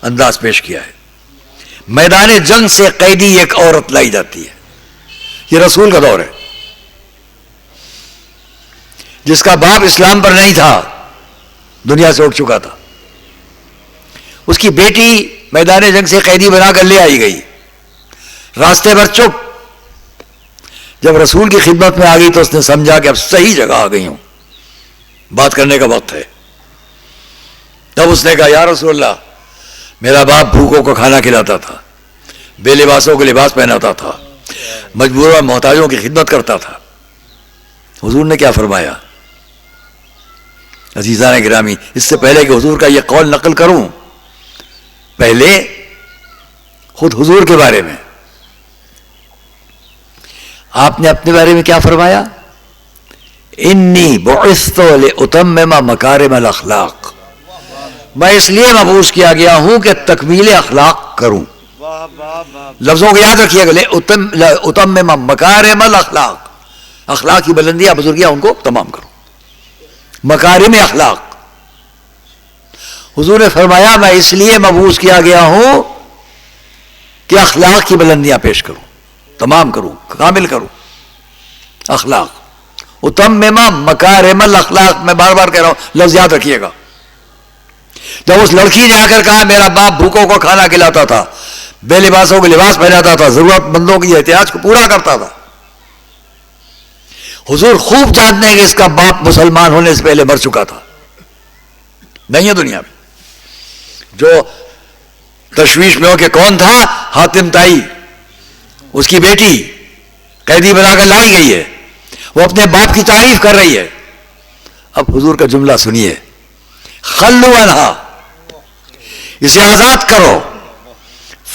انداز پیش کیا ہے. میدان جنگ سے قیدی ایک عورت لائی جاتی ہے, یہ رسول کا دور ہے, جس کا باپ اسلام پر نہیں تھا, دنیا سے اٹھ چکا تھا. اس کی بیٹی میدان جنگ سے قیدی بنا کر لے آئی گئی, راستے پر چپ. جب رسول کی خدمت میں آ گئی تو اس نے سمجھا کہ اب صحیح جگہ آ گئی ہوں, بات کرنے کا وقت ہے. تب اس نے کہا یا رسول اللہ میرا باپ بھوکوں کو کھانا کھلاتا تھا، بے لباسوں کو لباس پہناتا تھا، مجبور محتاجوں کی خدمت کرتا تھا. حضور نے کیا فرمایا؟ عزیزان گرامی، اس سے پہلے کہ حضور کا یہ قول نقل کروں، پہلے خود حضور کے بارے میں آپ نے اپنے بارے میں کیا فرمایا؟ انی بعثت لاتمم مکارم الاخلاق، میں اس لیے مبعوث کیا گیا ہوں کہ تکمیل اخلاق کروں. لفظوں کو یاد رکھیے گا، لاتمم مکارم الاخلاق، اخلاق کی بلندیاں بزرگیاں ان کو تمام کروں. مکارم اخلاق، حضور نے فرمایا میں اس لیے مبعوث کیا گیا ہوں کہ اخلاق کی بلندیاں پیش کروں، تمام کروں، کامل کروں. اخلاق، اتمم مکارم الاخلاق، میں بار بار کہہ رہا ہوں، لفظ یاد رکھیے گا. جب اس لڑکی نے آ کر کہا میرا باپ بھوکوں کو کھانا کھلاتا تھا، بے لباسوں کو لباس پہناتا تھا، ضرورت مندوں کی احتیاج کو پورا کرتا تھا، حضور خوب جانتے ہیں کہ اس کا باپ مسلمان ہونے سے پہلے مر چکا تھا، نہیں ہے دنیا میں. جو تشویش میں ہو کہ کون تھا؟ حاتم طائی، اس کی بیٹی قیدی بنا کر لائی گئی ہے، وہ اپنے باپ کی تعریف کر رہی ہے. اب حضور کا جملہ سنیے، خلو عنہا، اسے آزاد کرو،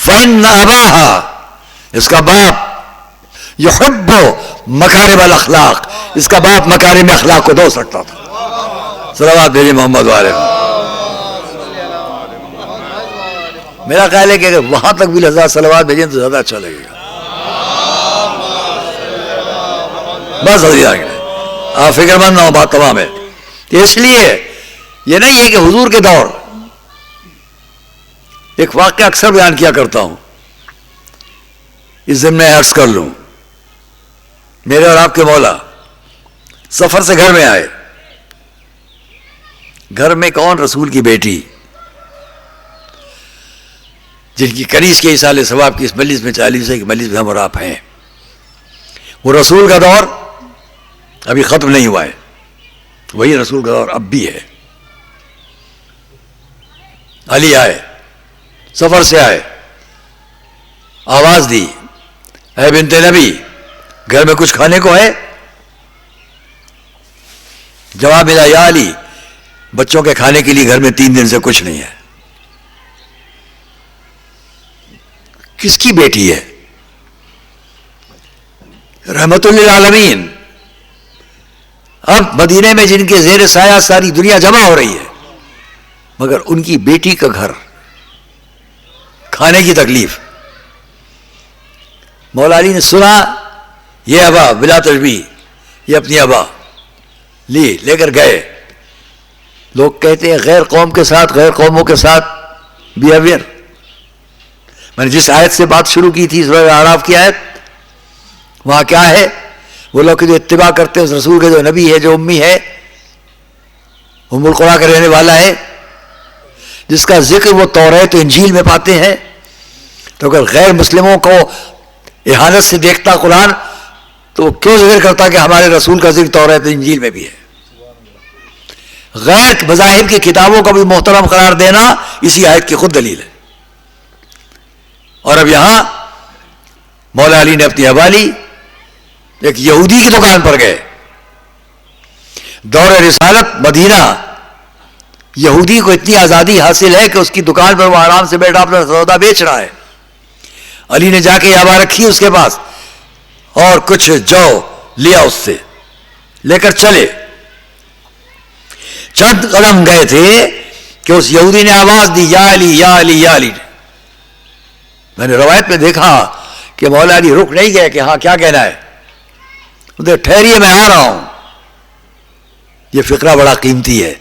فإن اباہا، اس کا باپ یحب مکارم الاخلاق، اس کا باپ مکارم اخلاق کو دوست رکھتا تھا. صلوات بھیجیں محمد والے. میرا خیال ہے کہ اگر وہاں تک بھی لذات صلوات بھیجیں تو زیادہ اچھا لگے گا. بس آپ فکر مند نہ ہو، بات تمام ہے. اس لیے یہ نہیں ہے کہ حضور کے دور، ایک واقعہ اکثر بیان کیا کرتا ہوں، اس ضمن عرض کر لوں. میرے اور آپ کے مولا سفر سے گھر میں آئے. گھر میں کون؟ رسول کی بیٹی، جن کی کنیز کے ایصال ثواب کی اس مجلس میں 40 کی مجلس میں ہم اور آپ ہیں. وہ رسول کا دور ابھی ختم نہیں ہوا ہے، وہی رسول کا دور اب بھی ہے. علی آئے، سفر سے آئے، آواز دی، اے بنت نبی گھر میں کچھ کھانے کو ہے؟ جواب ملا، یا علی بچوں کے کھانے کے لیے گھر میں 3 دن سے کچھ نہیں ہے. کس کی بیٹی ہے؟ رحمت للعالمین. اب مدینے میں جن کے زیر سایہ ساری دنیا جمع ہو رہی ہے، مگر ان کی بیٹی کا گھر، کھانے کی تکلیف. مولا علی نے سنا، یہ ابا بلا تشبیہ، یہ اپنی ابا لے کر گئے. لوگ کہتے ہیں غیر قوم کے ساتھ، غیر قوموں کے ساتھ بیہیویئر. میں نے جس آیت سے بات شروع کی تھی، سورہ اعراف کی آیت، وہاں کیا ہے؟ وہ لوگ جو اتباع کرتے ہیں اس رسول کے جو نبی ہے، جو امی ہے، ام القریٰ کا رہنے والا ہے، جس کا ذکر وہ توریت و انجیل میں پاتے ہیں. تو اگر غیر مسلموں کو احانت سے دیکھتا قرآن تو وہ کیوں ذکر کرتا کہ ہمارے رسول کا ذکر توریت و انجیل میں بھی ہے؟ غیر مذاہب کی کتابوں کو بھی محترم قرار دینا اسی آیت کی خود دلیل ہے. اور اب یہاں مولا علی نے اپنی ابا لی، ایک یہودی کی دکان پر گئے. دور رسالت مدینہ، یہودی کو اتنی آزادی حاصل ہے کہ اس کی دکان پر وہ آرام سے بیٹھا اپنا سودا بیچ رہا ہے. علی نے جا کے ابا رکھی اس کے پاس اور کچھ جو لیا اس سے، لے کر چلے. چند قدم گئے تھے کہ اس یہودی نے آواز دی، یا علی یا علی یا علی. میں نے روایت میں دیکھا کہ مولا علی رک نہیں گئے کہ ہاں کیا کہنا ہے، ٹھہریے میں آ رہا ہوں. یہ فقرہ بڑا قیمتی ہے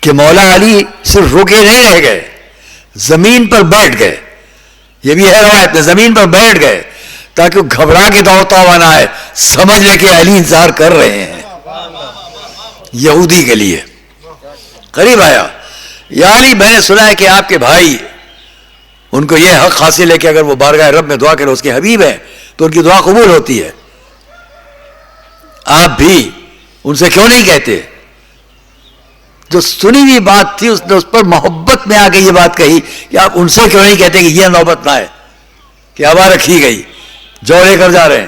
کہ مولا علی صرف رکے نہیں رہ گئے، زمین پر بیٹھ گئے. یہ بھی ہے روایت میں، زمین پر بیٹھ گئے تاکہ وہ گھبرا کے دوڑتا ہوا نہ آئے، سمجھ لے کہ علی انتظار کر رہے ہیں. یہودی کے لیے قریب آیا، یا علی میں نے سنا ہے کہ آپ کے بھائی، ان کو یہ حق حاصل ہے کہ اگر وہ بارگاہ رب میں دعا کرے، اس کے حبیب ہیں تو ان کی دعا قبول ہوتی ہے. آپ بھی ان سے کیوں نہیں کہتے؟ جو سنی ہوئی بات تھی اس نے اس پر محبت میں آ کے یہ بات کہی کہ آپ ان سے کیوں نہیں کہتے کہ یہ نوبت نہ ہے کہ ہوا رکھی گئی، جو لے کر جا رہے ہیں،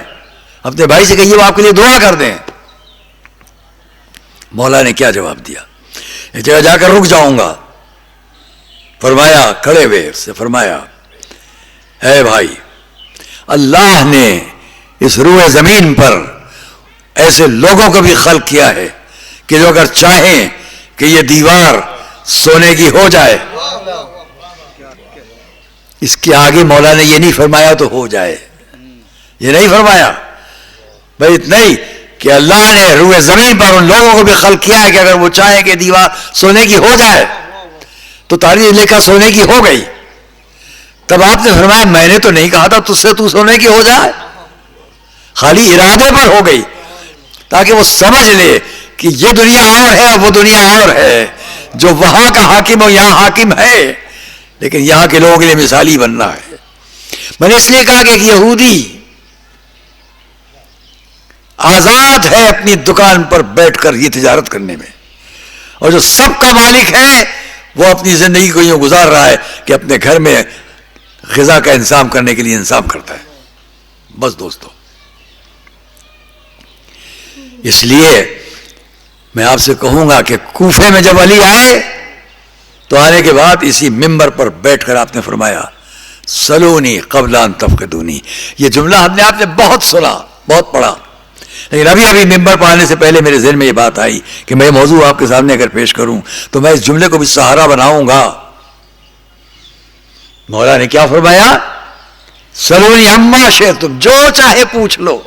اپنے بھائی سے کہیے وہ آپ کے لیے دعا کر دیں۔ مولا نے کیا جواب دیا؟ ایک جگہ جا کر رک جاؤں گا، فرمایا کھڑے ہوئے اس سے فرمایا اے بھائی، اللہ نے اس روئے زمین پر ایسے لوگوں کو بھی خلق کیا ہے کہ جو اگر چاہیں کہ یہ دیوار سونے کی ہو جائے، اس کے آگے مولا نے یہ نہیں فرمایا تو ہو جائے، یہ نہیں فرمایا بھائی اتنا ہی کہ اللہ نے روئے زمین پر ان لوگوں کو بھی خلق کیا ہے کہ اگر وہ چاہیں کہ دیوار سونے کی ہو جائے تو تاریخ لکھا سونے کی ہو گئی۔ تب آپ نے فرمایا میں نے تو نہیں کہا تھا تجھ سے تو سونے کی ہو جائے، خالی ارادے پر ہو گئی تاکہ وہ سمجھ لے کہ یہ دنیا اور ہے اور وہ دنیا اور ہے، جو وہاں کا حاکم ہو یہاں حاکم ہے، لیکن یہاں کے لوگوں کے لیے مثالی بننا ہے۔ میں نے اس لیے کہا کہ ایک یہودی آزاد ہے اپنی دکان پر بیٹھ کر یہ تجارت کرنے میں، اور جو سب کا مالک ہے وہ اپنی زندگی کو یوں گزار رہا ہے کہ اپنے گھر میں غذا کا انتظام کرنے کے لیے انتظام کرتا ہے۔ بس دوستو، اس لیے میں آپ سے کہوں گا کہ کوفے میں جب علی آئے تو آنے کے بعد اسی ممبر پر بیٹھ کر آپ نے فرمایا سلونی قبل ان تفقدونی۔ یہ جملہ ہم نے آپ نے بہت سنا، بہت پڑھا، لیکن ابھی ممبر پر آنے سے پہلے میرے ذہن میں یہ بات آئی کہ میں موضوع آپ کے سامنے اگر پیش کروں تو میں اس جملے کو بھی سہارا بناؤں گا۔ مولا نے کیا فرمایا؟ سلونی عما شئتم، جو چاہے پوچھ لو۔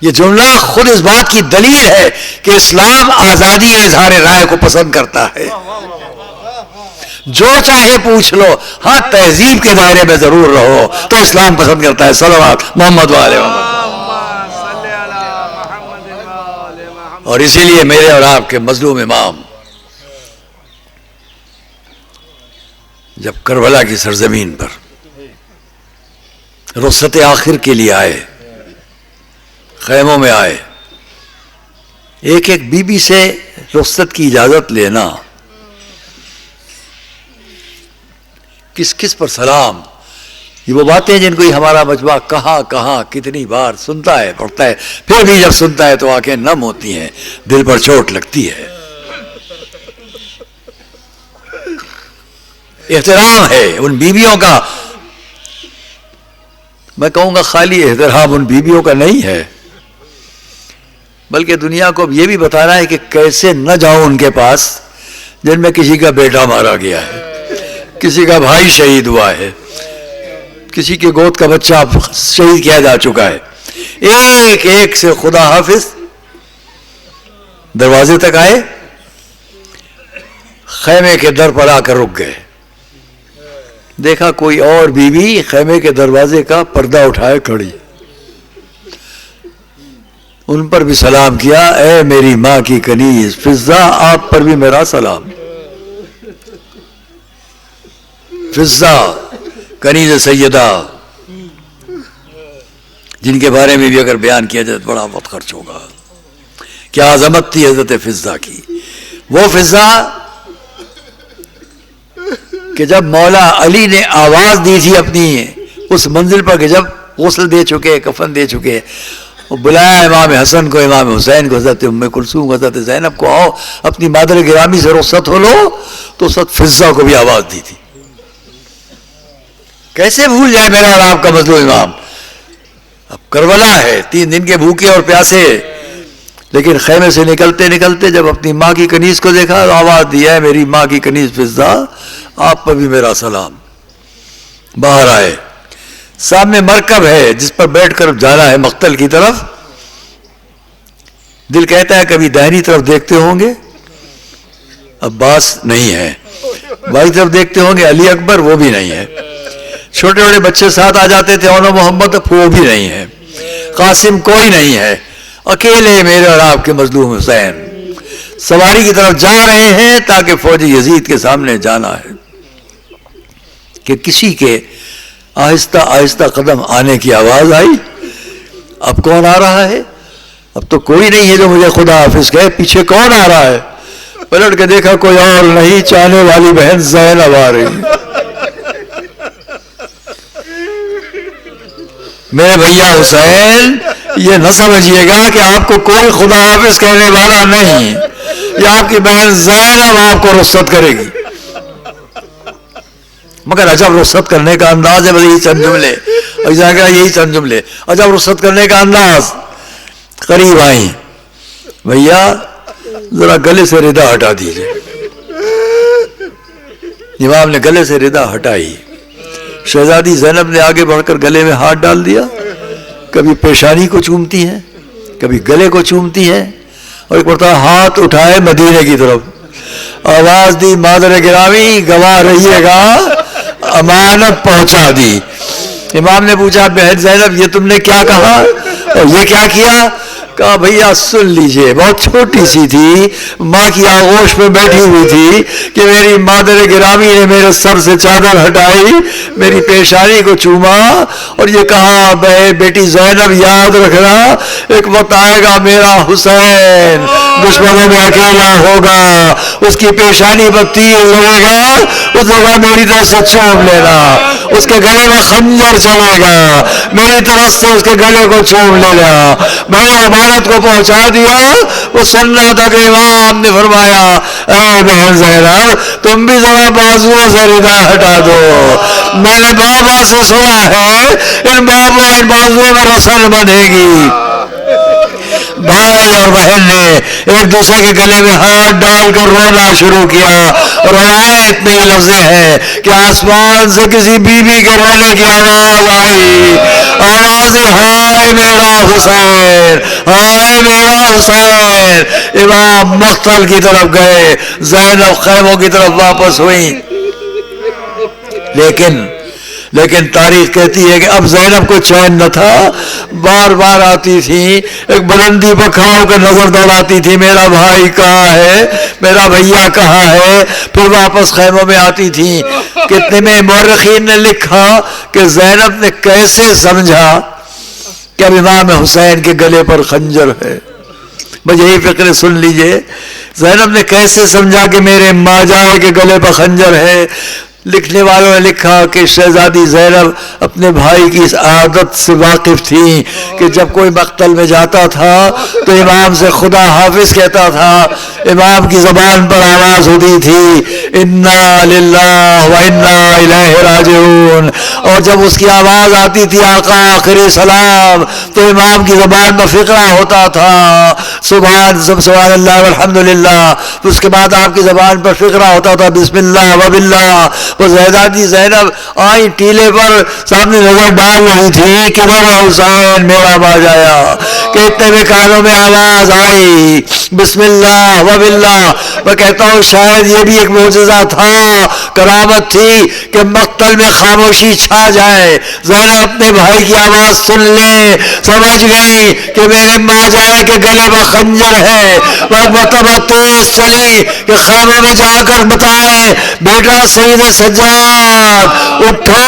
یہ جملہ خود اس بات کی دلیل ہے کہ اسلام آزادی اظہار رائے کو پسند کرتا ہے۔ جو چاہے پوچھ لو، ہاں تہذیب کے دائرے میں ضرور رہو تو اسلام پسند کرتا ہے۔ صلوات محمد والے محمد۔ اور اسی لیے میرے اور آپ کے مظلوم امام جب کربلا کی سرزمین پر رخصت آخر کے لیے آئے، خیموں میں آئے، ایک ایک بی بی سے رخصت کی اجازت لینا، کس کس پر سلام، یہ وہ باتیں جن کو ہمارا مجمع کہاں کہاں کتنی بار سنتا ہے، پڑھتا ہے، پھر بھی جب سنتا ہے تو آنکھیں نم ہوتی ہیں، دل پر چوٹ لگتی ہے۔ احترام ہے ان بیویوں کا، میں کہوں گا خالی احترام ان بیویوں کا نہیں ہے، بلکہ دنیا کو یہ بھی بتانا ہے کہ کیسے نہ جاؤ ان کے پاس جن میں کسی کا بیٹا مارا گیا ہے، کسی کا بھائی شہید ہوا ہے، کسی کے گود کا بچہ شہید کیا جا چکا ہے۔ ایک ایک سے خدا حافظ دروازے تک آئے، خیمے کے در پر آ کر رک گئے، دیکھا کوئی اور بیوی خیمے کے دروازے کا پردہ اٹھائے کھڑی، ان پر بھی سلام کیا، اے میری ماں کی کنیز فضہ، آپ پر بھی میرا سلام۔ فضہ کنیز سیدہ، جن کے بارے میں بھی اگر بیان کیا جائے تو بڑا وقت خرچ ہوگا، کیا عظمت تھی حضرت فضہ کی۔ وہ فضہ کہ جب مولا علی نے آواز دی تھی اپنی اس منزل پر کہ جب غسل دے چکے، کفن دے چکے، وہ بلایا امام حسن کو، امام حسین کو، حضرت ام کلثوم، حضرت زینب کو، آؤ اپنی مادر گرامی سے رخصت ہو لو، تو حضرت فضہ کو بھی آواز دی تھی۔ کیسے بھول جائے میرا اور آپ کا مظلوم امام؟ اب کربلا ہے، 3 دن کے بھوکے اور پیاسے، لیکن خیمے سے نکلتے نکلتے جب اپنی ماں کی کنیز کو دیکھا تو آواز دی، ہے میری ماں کی کنیز فضہ، آپ پر بھی میرا سلام۔ باہر آئے، سامنے مرکب ہے جس پر بیٹھ کر جانا ہے مقتل کی طرف، دل کہتا ہے کبھی دائنی طرف دیکھتے ہوں گے، عباس نہیں ہے، بائیں طرف دیکھتے ہوں گے علی اکبر، وہ بھی نہیں ہے، چھوٹے چھوٹے بچے ساتھ آ جاتے تھے، اونو محمد، وہ بھی نہیں ہے، قاسم کوئی نہیں ہے، اکیلے میرے اور آپ کے مظلوم حسین سواری کی طرف جا رہے ہیں تاکہ فوج یزید کے سامنے جانا ہے، کہ کسی کے آہستہ آہستہ قدم آنے کی آواز آئی۔ اب کون آ رہا ہے؟ اب تو کوئی نہیں ہے جو مجھے خدا حافظ کہے. پیچھے کون آ رہا ہے؟ پلٹ کے دیکھا کوئی اور نہیں، چاہنے والی بہن زینب آ رہی. میرے بھیا حسین یہ نہ سمجھیے گا کہ آپ کو کوئی خدا حافظ کہنے والا نہیں، یہ آپ کی بہن زینب آپ کو رخصت کرے گی. مگر عجب رخصت کرنے کا انداز ہے. بس یہی چند جملے یہی چند جملے عجب رخصت کرنے کا انداز. قریب آئی، بھیا ذرا گلے سے ردا ہٹا دیجیے. امام نے گلے سے ردا ہٹائی. شہزادی زینب نے آگے بڑھ کر گلے میں ہاتھ ڈال دیا. کبھی پیشانی کو چومتی ہے، کبھی گلے کو چومتی ہے، اور ایک مرتبہ ہاتھ اٹھائے مدینے کی طرف، آواز دی مادر گرامی گواہ رہیے گا، امانت پہنچا دی. امام نے پوچھا بہن زینب یہ تم نے کیا کہا اور یہ کیا کیا؟ کہا بھیا سن لیجئے، بہت چھوٹی سی تھی، ماں کی آغوش میں بیٹھی ہوئی تھی کہ میری مادر گرامی نے میرے سر سے چادر ہٹائی، میری پیشانی کو چوما اور یہ کہا بیٹی زینب یاد رکھنا ایک وقت آئے گا میرا حسین دشمنوں میں اکیلا ہوگا، اس کی پیشانی پر تیر لگے گا، اس جگہ میری طرف سے چوم لینا، اس کے گلے میں خنجر چلے گا، میری طرف سے اس کے گلے کو چوم لینا. میں نے امانت کو پہنچا دیا. وہ سننا تھا کہ امام نے فرمایا اے بہن زینب تم بھی ذرا بازوؤں سے ردا ہٹا دو. میں نے بابا سے سنا ہے ان بازوؤں میں رسل بنے گی. بھائی اور بہن نے ایک دوسرے کے گلے میں ہاتھ ڈال کر رونا شروع کیا. روایت میں یہ لفظ ہے کہ آسمان سے کسی بیوی کے رونے کی آواز آئی، آواز ہائے میرا حسین، ہائے میرا حسین. امام مقتل کی طرف گئے، زینب خیموں کی طرف واپس ہوئی. لیکن تاریخ کہتی ہے کہ اب زینب کو چین نہ تھا، بار بار آتی تھی، ایک بلندی پر کھڑا ہو کر نظر دوڑاتی تھی میرا بھائی کہاں ہے، میرا بھیا کہاں ہے، پھر واپس خیموں میں آتی تھی. کتنے میں مورخین نے لکھا کہ زینب نے کیسے سمجھا کہ اب امام حسین کے گلے پر خنجر ہے. بس یہی فکر سن لیجئے، زینب نے کیسے سمجھا کہ میرے ماجائے کے گلے پر خنجر ہے. لکھنے والوں نے لکھا کہ شہزادی زینب اپنے بھائی کی اس عادت سے واقف تھی کہ جب کوئی مقتل میں جاتا تھا تو امام سے خدا حافظ کہتا تھا. امام کی زبان پر آواز ہوتی تھی انا للہ و انا الیہ راجعون، اور جب اس کی آواز آتی تھی آقا آخری سلام تو امام کی زبان پر فقرہ ہوتا تھا سبحان اللہ والحمدللہ. اس کے بعد آپ کی زبان پر فقرہ ہوتا تھا بسم اللہ و باللہ. وہ شہزادی زینب آئی ٹیلے پر سامنے نظر ڈال رہی تھی کہ میرا حسین میرا باجایا، کہ اتنے میں کانوں میں آواز آئی بسم اللہ و باللہ. میں کہتا ہوں شاید یہ بھی ایک معجزہ تھا، کرامت تھی کہ مقتل میں خاموشی چھا جائے. زینب اپنے بھائی کی آواز سن لے، سمجھ گئی کہ میرے ماجائے کے گلے میں خنجر ہے. مرتبہ تیز چلی کہ خیمے میں جا کر بتائے بیٹا سید سجاد اٹھو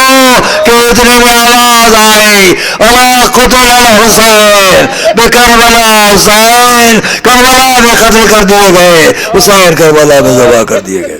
کہ اتنے میں آواز آئی الا قتل الحسین بکربلا، حسین کربلا میں قتل کر دیے گئے، حسین کربلا میں ذبح کر دیے گئے.